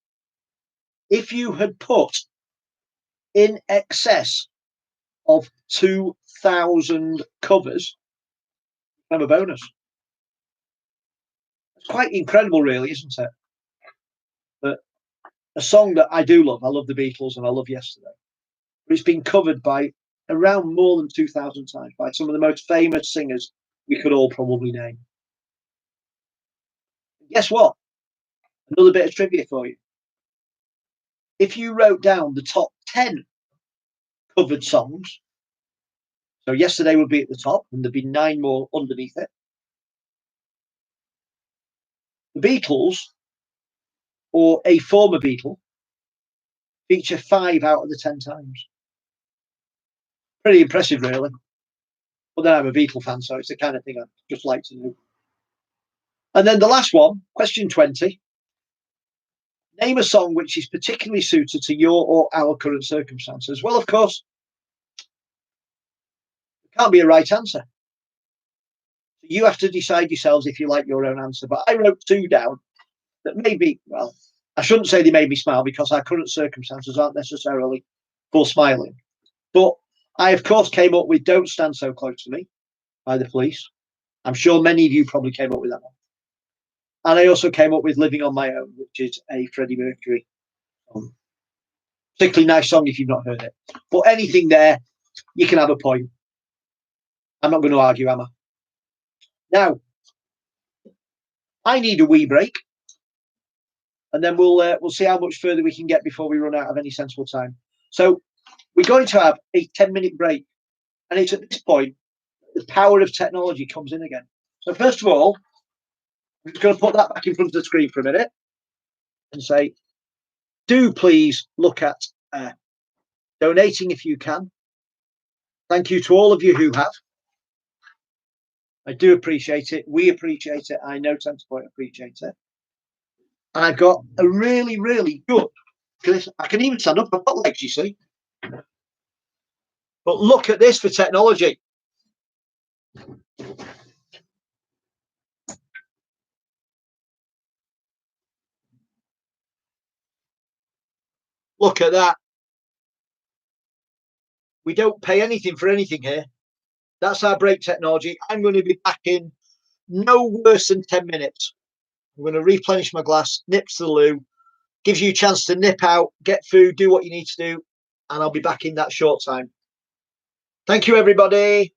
if you had put in excess of 2,000 covers, you have a bonus. It's quite incredible, really, isn't it? But a song that I do love, I love the Beatles and I love Yesterday, but it's been covered by around more than 2,000 times by some of the most famous singers we could all probably name. Guess what? Another bit of trivia for you. If you wrote down the top 10 covered songs, so Yesterday would be at the top, and there'd be 9 more underneath it. The Beatles, or a former Beatle, feature 5 out of the 10 times. Pretty impressive, really. But then I'm a Beatle fan, so it's the kind of thing I'd just like to know. And then the last one, question 20. Name a song which is particularly suited to your or our current circumstances. Well, of course, it can't be a right answer. You have to decide yourselves if you like your own answer. But I wrote two down that maybe, well, I shouldn't say they made me smile because our current circumstances aren't necessarily for smiling. But I, of course, came up with Don't Stand So Close to Me by the Police. I'm sure many of you probably came up with that one. And I also came up with Living on My Own, which is a Freddie Mercury song. Particularly nice song if you've not heard it. But anything there, you can have a point. I'm not going to argue, am I? Now, I need a wee break, and then we'll see how much further we can get before we run out of any sensible time. So we're going to have a 10-minute break, and it's at this point the power of technology comes in again. So first of all, I'm just going to put that back in front of the screen for a minute and say, do please look at donating if you can. Thank you to all of you who have. I do appreciate it. We appreciate it. I know Centrepoint appreciates it. And I've got a really, really good. I can even stand up. I've got legs, you see. But look at this for technology. Look at that. We don't pay anything for anything here. That's our break technology. I'm going to be back in no worse than 10 minutes. I'm going to replenish my glass, nip to the loo, gives you a chance to nip out, get food, do what you need to do, and I'll be back in that short time. Thank you, everybody.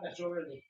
That's already.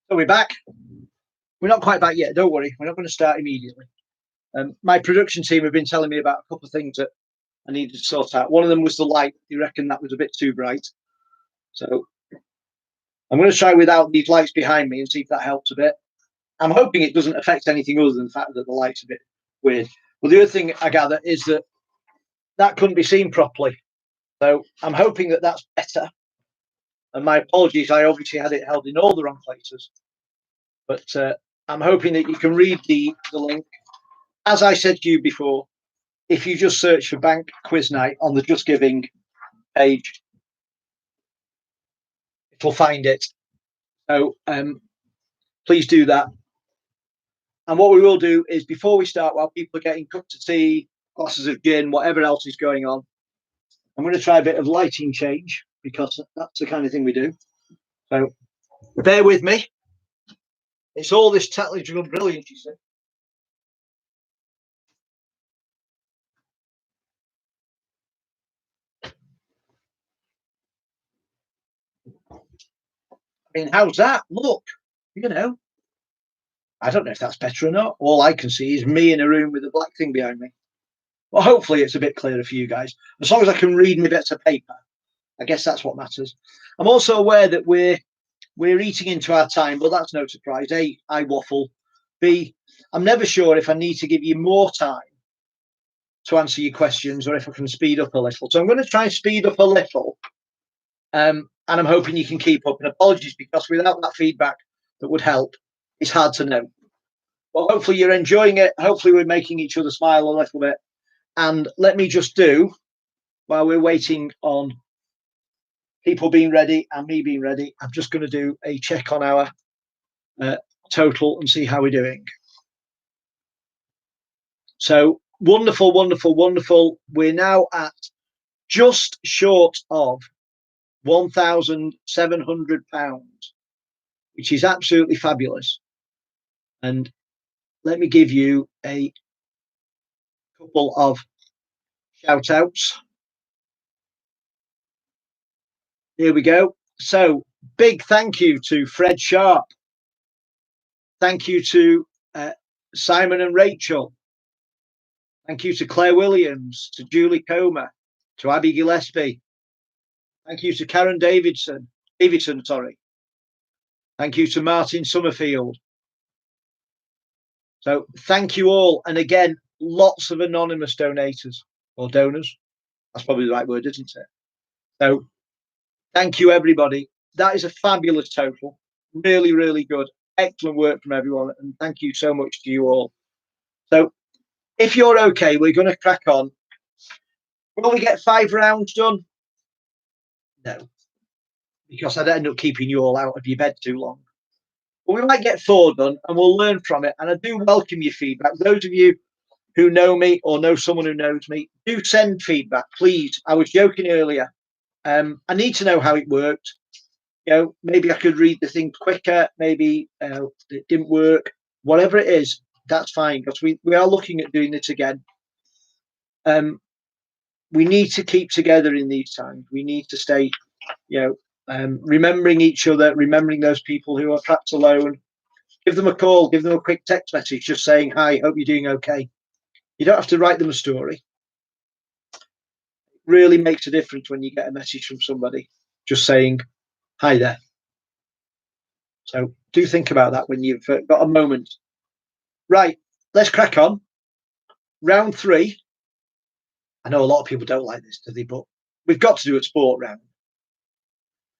So we're back. We're not quite back yet. Don't worry. We're not going to start immediately. My production team have been telling me about a couple of things that I needed to sort out. One of them was the light. You reckon that was a bit too bright. So I'm going to try without these lights behind me and see if that helps a bit. I'm hoping it doesn't affect anything other than the fact that the light's a bit weird. Well, the other thing I gather is that that couldn't be seen properly. So I'm hoping that that's better. And my apologies, I obviously had it held in all the wrong places. But I'm hoping that you can read the link. As I said to you before, if you just search for Bank Quiz Night on the Just Giving page, it'll find it. So please do that. And what we will do is before we start, while people are getting cups of tea, glasses of gin, whatever else is going on, I'm going to try a bit of lighting change because that's the kind of thing we do. So bear with me. It's all this technological brilliance, you see. I mean, how's that? Look, you know, I don't know if that's better or not. All I can see is me in a room with a black thing behind me. Well, hopefully it's a bit clearer for you guys. As long as I can read my bits of paper, I guess that's what matters. I'm also aware that we're eating into our time, but that's no surprise. A, I waffle. B, I'm never sure if I need to give you more time to answer your questions or if I can speed up a little. So I'm going to try and speed up a little. And I'm hoping you can keep up. And apologies, because without that feedback that would help, it's hard to know. Well, hopefully you're enjoying it. Hopefully we're making each other smile a little bit. And let me just do, while we're waiting on people being ready and me being ready, I'm just going to do a check on our total and see how we're doing. So wonderful, wonderful, wonderful. We're now at just short of £1,700, which is absolutely fabulous. And let me give you a couple of shout outs. Here we go. So big thank you to Fred Sharp. Thank you to Simon and Rachel. Thank you to Claire Williams, to Julie Comer, to Abby Gillespie. Thank you to Karen Davidson, sorry. Thank you to Martin Summerfield. So thank you all. And again, lots of anonymous donators or donors. That's probably the right word, isn't it? So thank you, everybody. That is a fabulous total. Really, really good. Excellent work from everyone. And thank you so much to you all. So if you're okay, we're going to crack on. Will we get 5 rounds done? No, because I'd end up keeping you all out of your bed too long. But we might get 4 done and we'll learn from it. And I do welcome your feedback. Those of you who know me or know someone who knows me, do send feedback, please. I was joking earlier. I need to know how it worked. You know, maybe I could read the thing quicker. Maybe it didn't work. Whatever it is, that's fine, because we are looking at doing this again. we need to keep together in these times. We need to stay, remembering each other, remembering those people who are perhaps alone. Give them a call, give them a quick text message just saying, hi, hope you're doing okay. You don't have to write them a story. It really makes a difference when you get a message from somebody just saying, hi there. So do think about that when you've got a moment. Right, let's crack on. Round 3. I know a lot of people don't like this, do they? But we've got to do a sport round.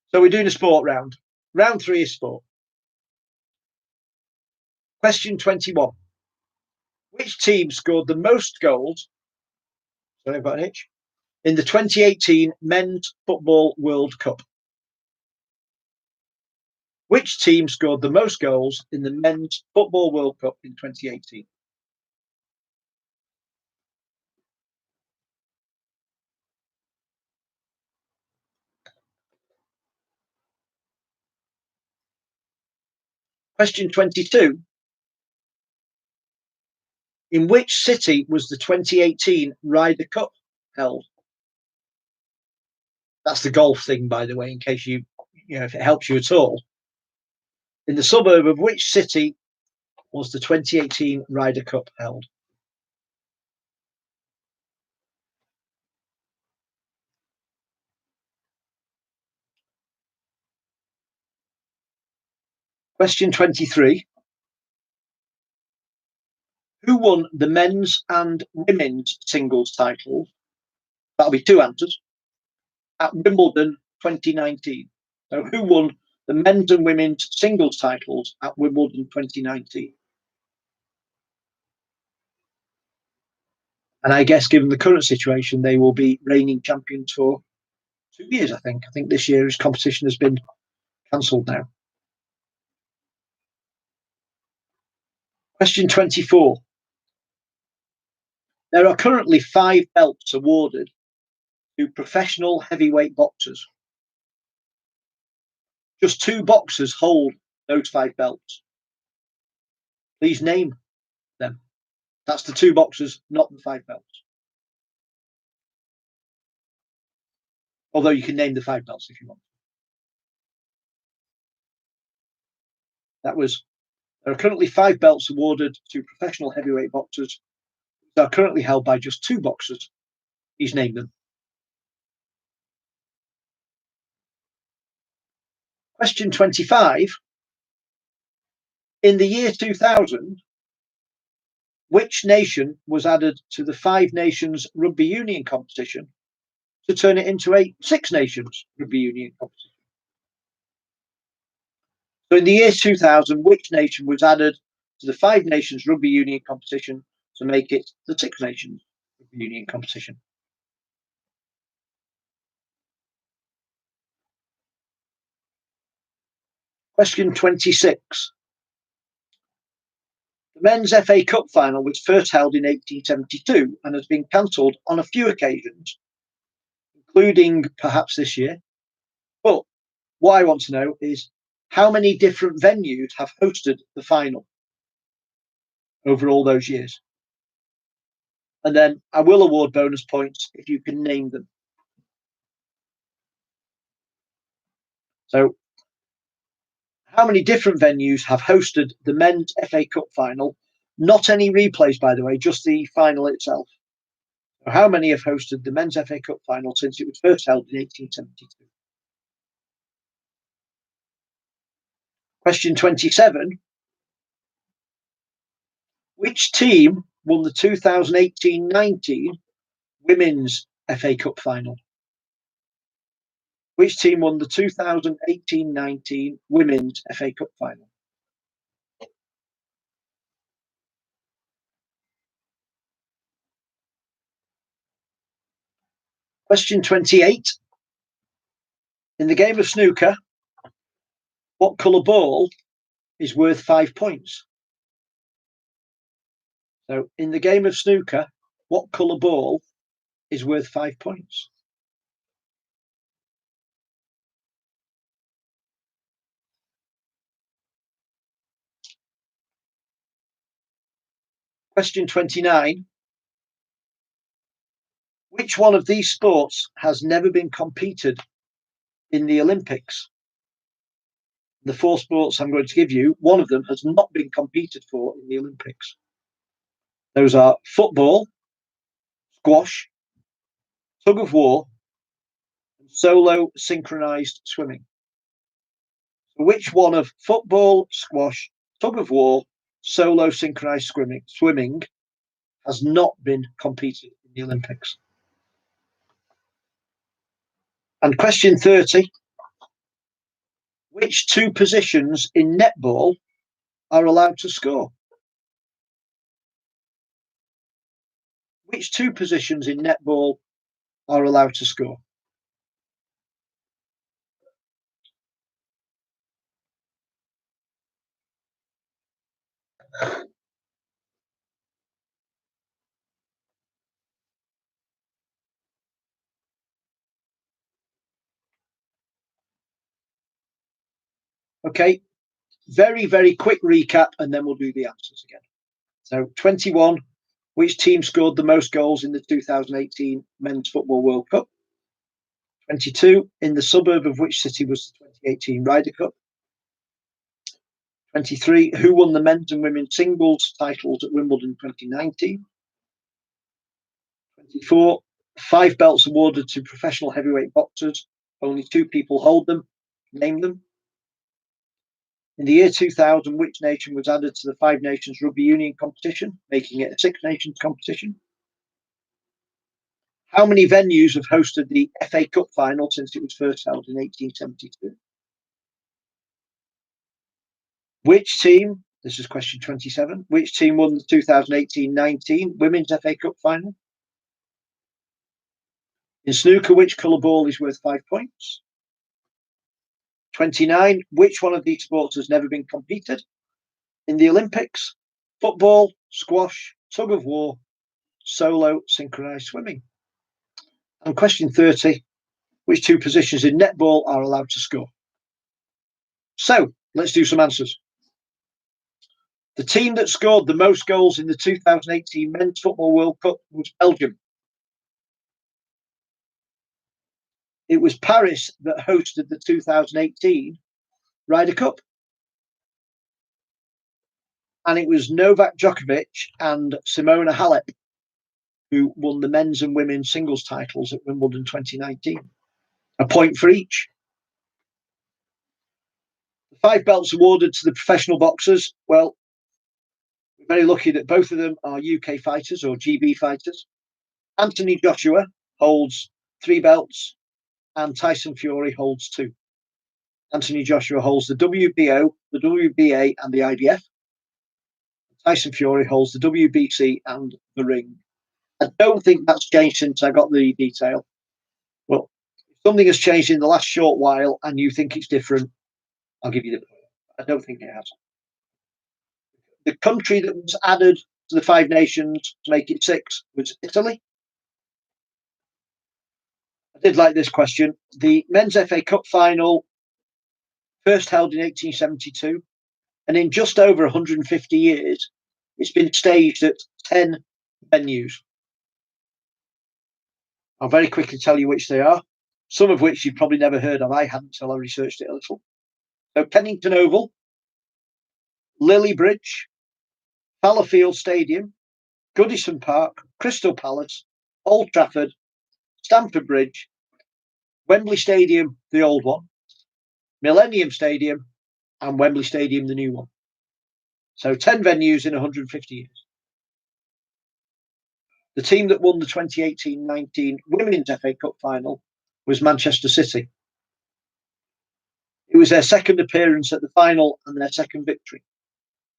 So we're doing a sport round. Round 3 is sport. Question 21. Which team scored the most goals? Sorry, I've got an itch. In the 2018 Men's Football World Cup. Which team scored the most goals in the Men's Football World Cup in 2018? Question 22. In which city was the 2018 Ryder Cup held? That's the golf thing, by the way, in case if it helps you at all. In the suburb of which city was the 2018 Ryder Cup held? Question 23. Who won the men's and women's singles titles? That'll be 2 answers. At Wimbledon 2019. So who won the men's and women's singles titles at Wimbledon 2019? And I guess, given the current situation, they will be reigning champions for 2 years, I think. I think this year's competition has been cancelled now. Question 24. There are currently 5 belts awarded to professional heavyweight boxers. Just 2 boxers hold those 5 belts. Please name them. That's the 2 boxers, not the 5 belts. Although you can name the 5 belts if you want. There are currently 5 belts awarded to professional heavyweight boxers that are currently held by just 2 boxers. Please name them. Question 25. In the year 2000, which nation was added to the 5 Nations rugby union competition to turn it into a 6 Nations rugby union competition? So in the year 2000, which nation was added to the 5 Nations rugby union competition to make it the 6 Nations rugby union competition? Question 26. The men's FA Cup final was first held in 1872 and has been cancelled on a few occasions, including perhaps this year. But what I want to know is how many different venues have hosted the final over all those years? And then I will award bonus points if you can name them. So, how many different venues have hosted the men's FA Cup final? Not any replays, by the way, just the final itself. So how many have hosted the men's FA Cup final since it was first held in 1872? Question 27. Which team won the 2018-19 Women's FA Cup final? Which team won the 2018-19 Women's FA Cup final? Question 28. In the game of snooker, what colour ball is worth 5 points? So, in the game of snooker, what colour ball is worth 5 points? Question 29. Which one of these sports has never been competed in the Olympics? The 4 sports I'm going to give you, one of them has not been competed for in the Olympics. Those are football, squash, tug of war, and solo synchronized swimming. Which one of football, squash, tug of war, solo synchronized swimming has not been competed in the Olympics? And question 30, which 2 positions in netball are allowed to score? Which 2 positions in netball are allowed to score? Okay, very, very quick recap, and then we'll do the answers again. So 21, which team scored the most goals in the 2018 Men's Football World Cup? 22, in the suburb of which city was the 2018 Ryder Cup? 23, who won the men's and women's singles titles at Wimbledon 2019? 24, 5 belts awarded to professional heavyweight boxers. Only 2 people hold them. Name them. In the year 2000, which nation was added to the 5 Nations Rugby Union competition, making it a 6 Nations competition? How many venues have hosted the FA Cup final since it was first held in 1872? Which team, this is question 27, which team won the 2018-19 Women's FA Cup final? In snooker, which colour ball is worth 5 points? 29, which one of these sports has never been competed in the Olympics? Football, squash, tug of war, solo synchronized swimming. And question 30, which 2 positions in netball are allowed to score? So let's do some answers. The team that scored the most goals in the 2018 Men's Football World Cup was Belgium. It was Paris that hosted the 2018 Ryder Cup. And it was Novak Djokovic and Simona Halep who won the men's and women's singles titles at Wimbledon 2019. A point for each. The 5 belts awarded to the professional boxers, well, we're very lucky that both of them are UK fighters or GB fighters. Anthony Joshua holds 3 belts and Tyson Fury holds 2. Anthony Joshua holds the WBO, the WBA and the IBF. Tyson Fury holds the WBC and the ring. I don't think that's changed since I got the detail. Well, if something has changed in the last short while and you think it's different, I'll give you the point. I don't think it has. The country that was added to the 5 nations to make it 6 was Italy. I did like this question. The Men's FA Cup final, first held in 1872, and in just over 150 years, it's been staged at 10 venues. I'll very quickly tell you which they are, some of which you've probably never heard of. I hadn't until I researched it a little. So Pennington Oval, Lily Bridge, Fallowfield Stadium, Goodison Park, Crystal Palace, Old Trafford, Stamford Bridge, Wembley Stadium, the old one, Millennium Stadium, and Wembley Stadium, the new one. So 10 venues in 150 years. The team that won the 2018-19 Women's FA Cup final was Manchester City. It was their second appearance at the final and their second victory.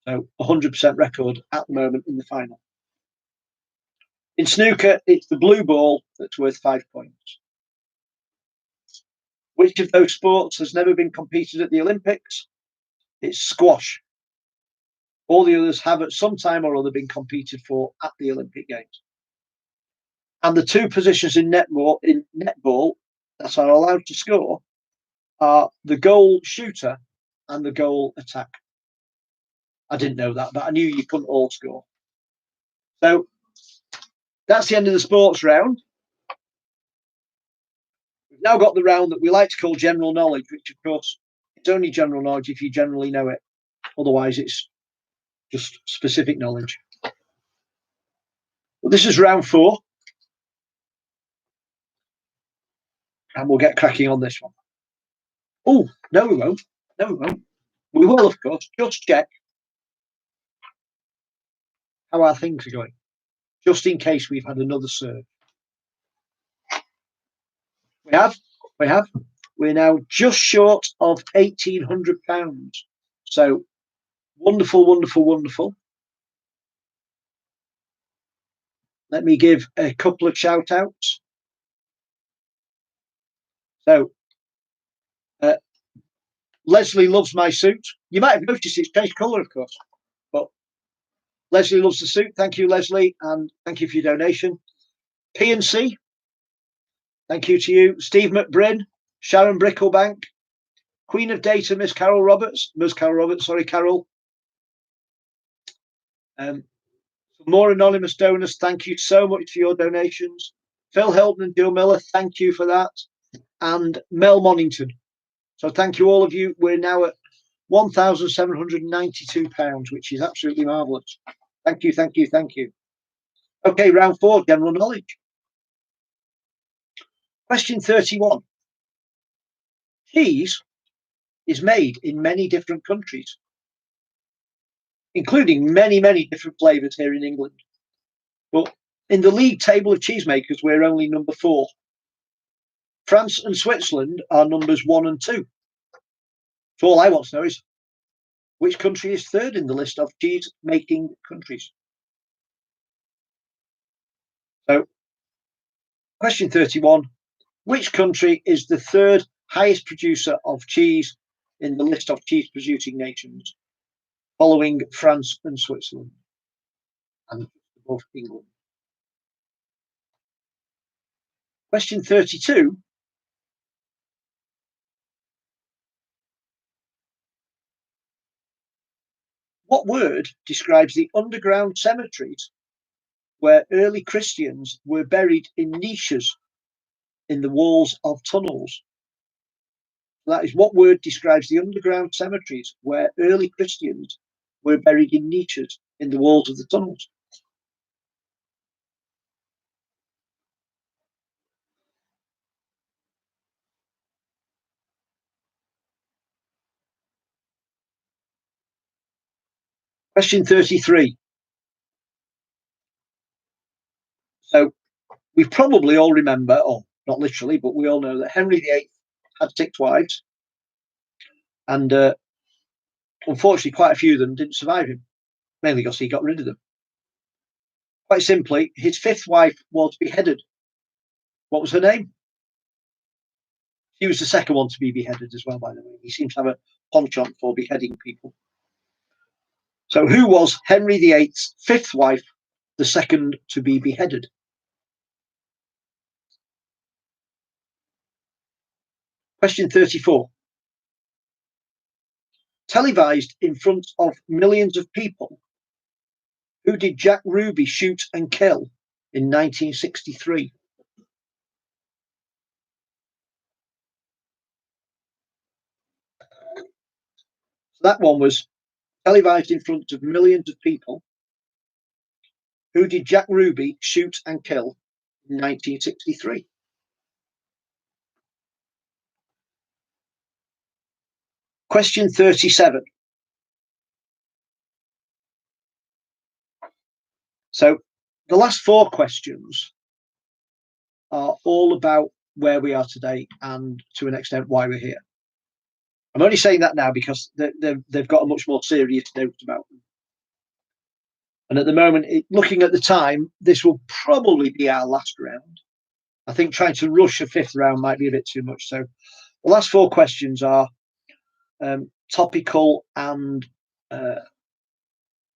So 100% record at the moment in the final. In snooker, it's the blue ball that's worth 5 points. Which of those sports has never been competed at the Olympics? It's squash. All the others have at some time or other been competed for at the Olympic Games. And the 2 positions in netball that are allowed to score are the goal shooter and the goal attack. I didn't know that, but I knew you couldn't all score. So that's the end of the sports round. now got the round that we like to call general knowledge, which of course it's only general knowledge if you generally know it. Otherwise, it's just specific knowledge. Well, this is round 4. And we'll get cracking on this one. Oh, no, we won't. No, we won't. We will, of course, just check how our things are going, just in case we've had another surge. We have. We're now just short of £1,800. So wonderful, wonderful, wonderful. Let me give a couple of shout outs. So, Leslie loves my suit. You might have noticed it's changed colour, of course, but Leslie loves the suit. Thank you, Leslie, and thank you for your donation. P&C, thank you to you. Steve McBrin, Sharon Bricklebank, Queen of Data, Miss Carol Roberts. Carol. More anonymous donors, thank you so much for your donations. Phil Hilton and Jill Miller, thank you for that. And Mel Monington. So thank you, all of you. We're now at £1,792, which is absolutely marvellous. Thank you, thank you, thank you. Okay, round 4, general knowledge. Question 31. Cheese is made in many different countries, including many, many different flavours here in England. But in the league table of cheesemakers, we're only number 4. France and Switzerland are numbers 1 and 2. So all I want to know is, which country is third in the list of cheese-making countries? So, question 31. Which country is the third highest producer of cheese in the list of cheese-producing nations, following France and Switzerland, and above England? Question 32. What word describes the underground cemeteries where early Christians were buried in niches in the walls of tunnels? That is, what word describes the underground cemeteries where early Christians were buried in niches in the walls of the tunnels? Question 33. So we probably all remember, or not literally, but we all know that Henry VIII had 6 wives, and unfortunately quite a few of them didn't survive him, mainly because he got rid of them. Quite simply, his 5th wife was beheaded. What was her name? She was the second one to be beheaded as well, by the way. He seems to have a penchant for beheading people. So who was Henry VIII's 5th wife, the second to be beheaded? Question 34. Televised in front of millions of people, who did Jack Ruby shoot and kill in 1963? So that one was televised in front of millions of people. Who did Jack Ruby shoot and kill in 1963? Question 37. So the last 4 questions are all about where we are today and, to an extent, why we're here. I'm only saying that now because they've got a much more serious note about them. And at the moment, looking at the time, this will probably be our last round. I think trying to rush a 5th round might be a bit too much. So the last 4 questions are topical and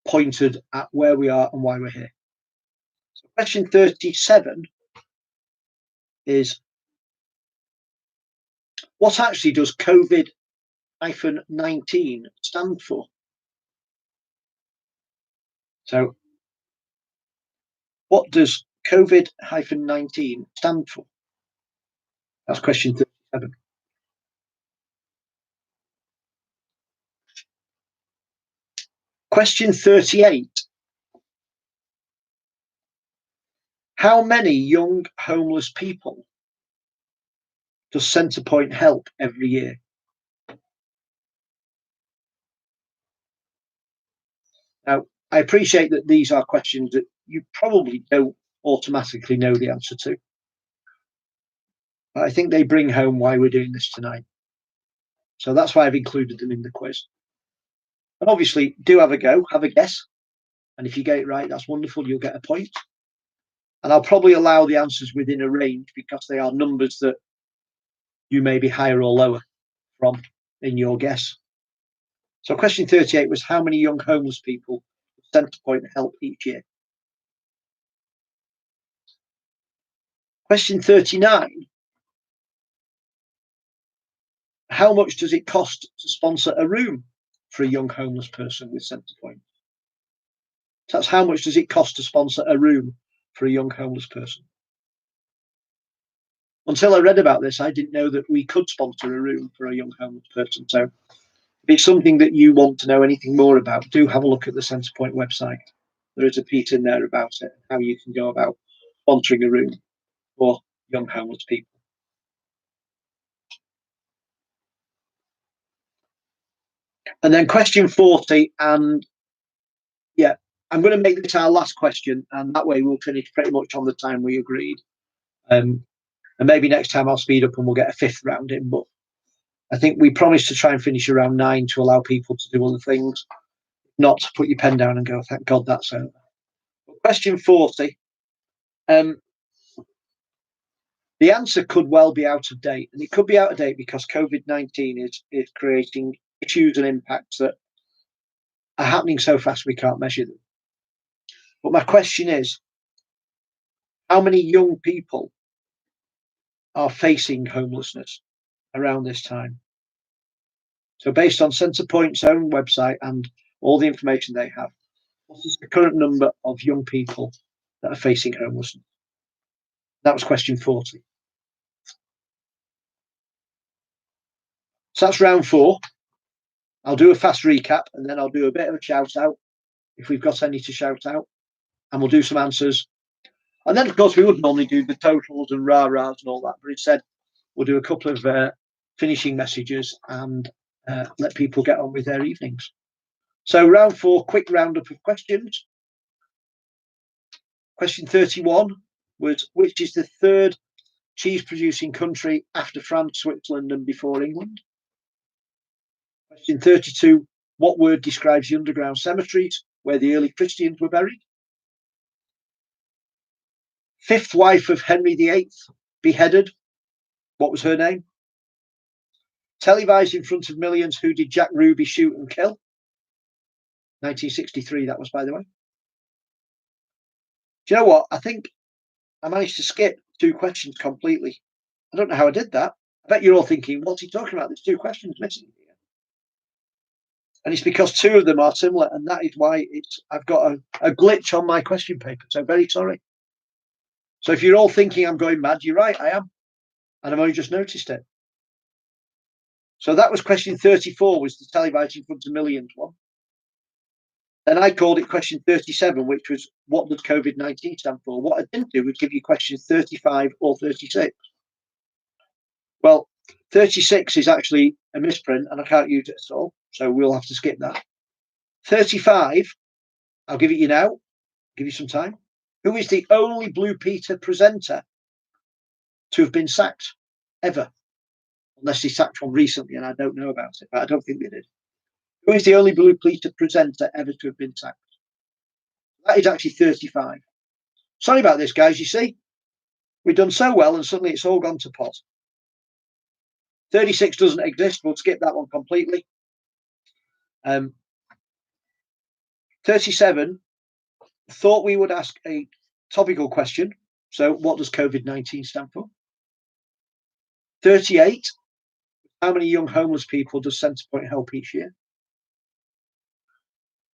pointed at where we are and why we're here. So question 37 is, what actually does COVID-19 stand for? So what does COVID-19 stand for? That's question 37. Question 38. How many young homeless people does Centrepoint help every year? Now, I appreciate that these are questions that you probably don't automatically know the answer to. But I think they bring home why we're doing this tonight. So that's why I've included them in the quiz. And obviously, do have a go, have a guess. And if you get it right, that's wonderful, you'll get a point. And I'll probably allow the answers within a range because they are numbers that you may be higher or lower from in your guess. So question 38 was, how many young homeless people does Centrepoint help each year? Question 39, how much does it cost to sponsor a room for a young homeless person with Centrepoint? So that's how much does it cost to sponsor a room for a young homeless person? Until I read about this, I didn't know that we could sponsor a room for a young homeless person. So if it's something that you want to know anything more about, do have a look at the Centrepoint website. There is a piece in there about it, how you can go about sponsoring a room for young homeless people. And then question 40, and yeah, I'm going to make this our last question, and that way we'll finish pretty much on the time we agreed. And maybe next time I'll speed up and we'll get a fifth round in, but I think we promised to try and finish around 9 to allow people to do other things, not to put your pen down and go, thank God that's over. Question 40. The answer could well be out of date, and it could be out of date because COVID-19 is creating issues and impacts that are happening so fast we can't measure them. But my question is, how many young people are facing homelessness around this time? So based on Centrepoint's own website and all the information they have, what is the current number of young people that are facing homelessness? That was question 40. So that's round 4. I'll do a fast recap and then I'll do a bit of a shout out if we've got any to shout out, and we'll do some answers. And then, of course, we would normally do the totals and rah-rahs and all that, but instead we'll do a couple of finishing messages and let people get on with their evenings. So round 4, quick roundup of questions. Question 31 was, which is the third cheese producing country after France, Switzerland, and before England? Question 32, what word describes the underground cemeteries where the early Christians were buried? Fifth wife of Henry VIII beheaded, what was her name? Televised in front of millions, who did Jack Ruby shoot and kill? 1963, that was, by the way. Do you know what? I think I managed to skip 2 questions completely. I don't know how I did that. I bet you're all thinking, what's he talking about? There's 2 questions missing here. And it's because 2 of them are similar, and that is why I've got a glitch on my question paper. So very sorry. So if you're all thinking I'm going mad, you're right, I am. And I've only just noticed it. So that was question 34, was the televised in front of millions one. Then I called it question 37, which was, what does COVID-19 stand for? What I didn't do was give you question 35 or 36. Well, 36 is actually a misprint and I can't use it at all, so we'll have to skip that. 35, I'll give it you now, give you some time. Who is the only Blue Peter presenter to have been sacked ever? Unless he sacked one recently and I don't know about it, but I don't think they did. Who is the only Blue Peter presenter ever to have been sacked? That is actually 35. Sorry about this, guys, you see? We've done so well and suddenly it's all gone to pot. 36 doesn't exist. We'll skip that one completely. 37, thought we would ask a topical question. So what does COVID-19 stand for? 38, how many young homeless people does Centrepoint help each year?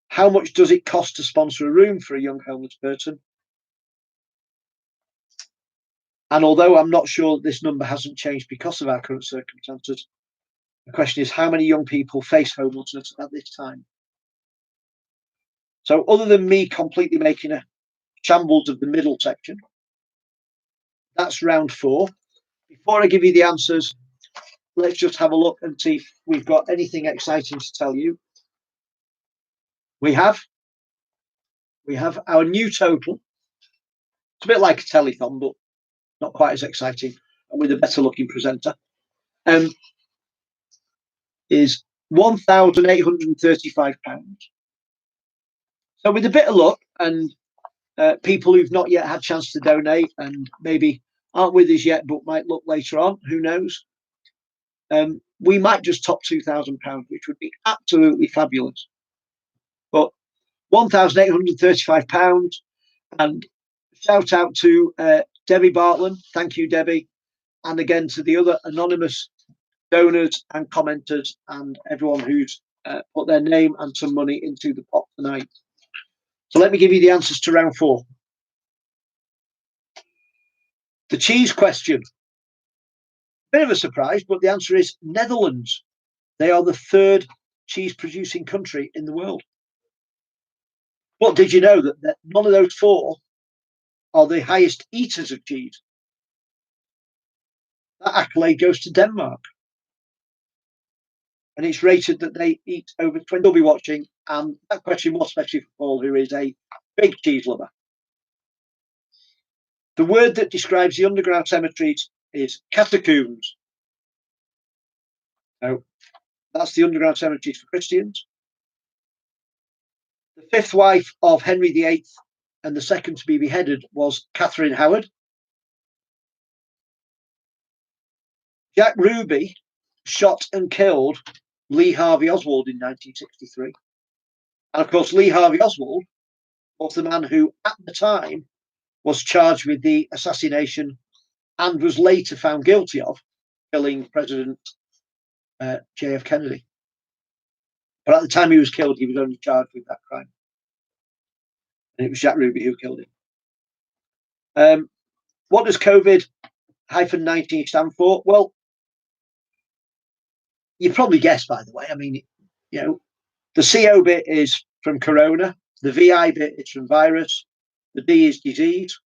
How much does it cost to sponsor a room for a young homeless person? And although I'm not sure that this number hasn't changed because of our current circumstances, the question is, how many young people face homelessness at this time? So other than me completely making a shambles of the middle section, that's round 4. Before I give you the answers, let's just have a look and see if we've got anything exciting to tell you. We have our new total. It's a bit like a telethon, but not quite as exciting, and with a better looking presenter. Is £1,835. So with a bit of luck and people who've not yet had a chance to donate and maybe aren't with us yet but might look later on, who knows, we might just top £2,000, which would be absolutely fabulous. But £1,835, and shout out to Debbie Bartland. Thank you, Debbie. And again to the other anonymous donors and commenters and everyone who's put their name and some money into the pot tonight. So let me give you the answers to round 4. The cheese question. Bit of a surprise, but the answer is Netherlands. They are the 3rd cheese producing country in the world. But did you know that none of those 4 are the highest eaters of cheese? That accolade goes to Denmark. And it's rated that they eat over 20. They'll be watching. And that question was especially for Paul, who is a big cheese lover. The word that describes the underground cemeteries is catacombs. So that's the underground cemeteries for Christians. The 5th wife of Henry VIII and the 2nd to be beheaded was Catherine Howard. Jack Ruby shot and killed Lee Harvey Oswald in 1963. And of course, Lee Harvey Oswald was the man who, at the time, was charged with the assassination and was later found guilty of killing President J.F. Kennedy. But at the time he was killed, he was only charged with that crime. And it was Jack Ruby who killed him. What does COVID-19 stand for? Well, you probably guessed, by the way. I mean, you know, the CO bit is from corona, the VI bit is from virus, the D is disease,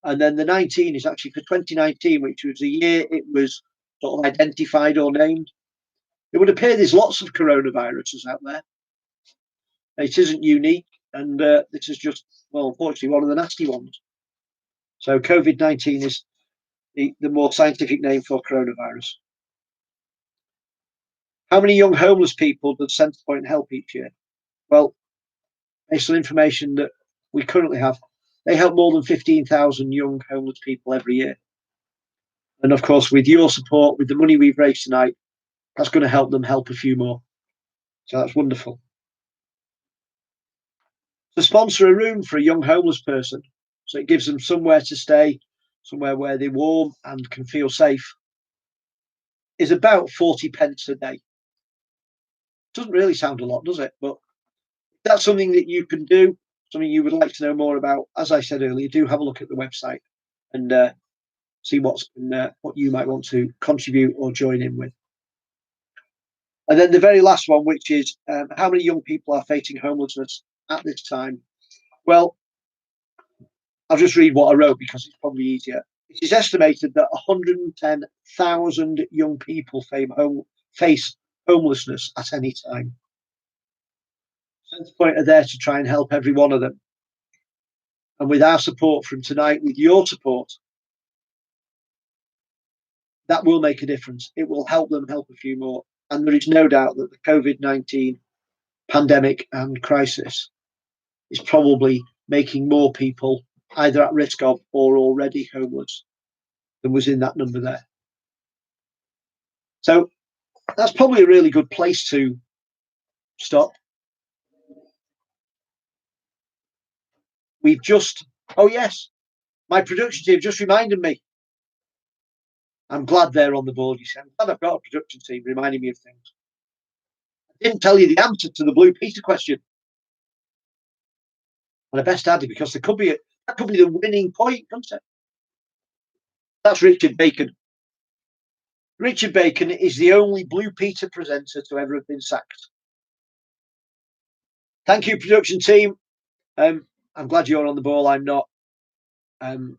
and then the 19 is actually for 2019, which was the year it was sort of identified or named. It would appear there's lots of coronaviruses out there. It isn't unique, and this is just, well, unfortunately, one of the nasty ones. So COVID-19 is the more scientific name for coronavirus. How many young homeless people does Centrepoint help each year? Well, based on information that we currently have, they help more than 15,000 young homeless people every year. And of course, with your support, with the money we've raised tonight, that's going to help them help a few more. So that's wonderful. To sponsor a room for a young homeless person, so it gives them somewhere to stay, somewhere where they're warm and can feel safe, is about 40 pence a day. Doesn't really sound a lot, does it? But that's something that you can do, something you would like to know more about. As I said earlier, do have a look at the website and see what you might want to contribute or join in with. And then the very last one, which is how many young people are facing homelessness at this time? Well, I'll just read what I wrote because it's probably easier. It is estimated that 110,000 young people face homelessness at any time. Centrepoint are there to try and help every one of them. And with our support from tonight, with your support, that will make a difference. It will help them help a few more. And there is no doubt that the COVID-19 pandemic and crisis is probably making more people either at risk of or already homeless than was in that number there. So that's probably a really good place to stop. We've just, oh yes, my production team just reminded me. I'm glad they're on the board. You see, I'm glad I've got a production team reminding me of things. I didn't tell you the answer to the Blue Peter question. And I best add it because that could be the winning point, couldn't it? That's Richard Bacon. Richard Bacon is the only Blue Peter presenter to ever have been sacked. Thank you, production team. I'm glad you're on the ball. I'm not. I'm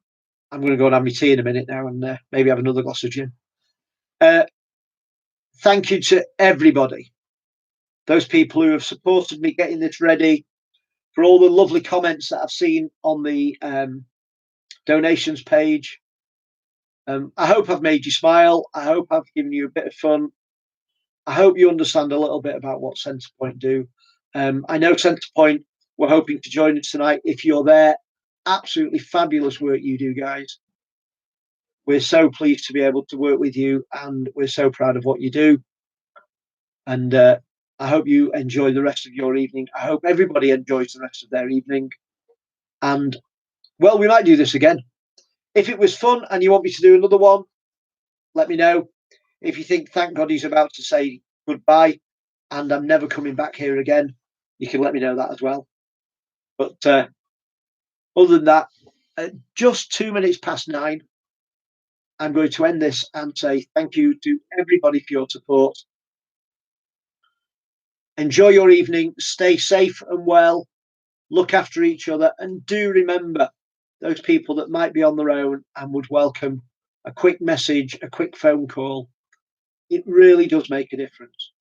going to go and have my tea in a minute now and maybe have another glass of gin. Thank you to everybody, those people who have supported me getting this ready, for all the lovely comments that I've seen on the donations page. I hope I've made you smile. I hope I've given you a bit of fun. I hope you understand a little bit about what Centrepoint do. I know Centrepoint were hoping to join us tonight. If you're there, absolutely fabulous work you do, guys. We're so pleased to be able to work with you, and we're so proud of what you do. And I hope you enjoy the rest of your evening. I hope everybody enjoys the rest of their evening. And, well, we might do this again. If it was fun and you want me to do another one, let me know. If you think, thank God he's about to say goodbye and I'm never coming back here again, you can let me know that as well. But other than that, just 2 minutes past 9, I'm going to end this and say thank you to everybody for your support. Enjoy your evening. Stay safe and well. Look after each other. And do remember those people that might be on their own and would welcome a quick message, a quick phone call. It really does make a difference.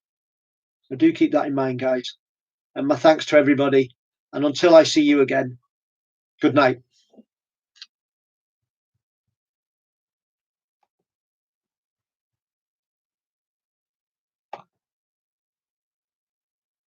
So do keep that in mind, guys. And my thanks to everybody. And until I see you again, good night.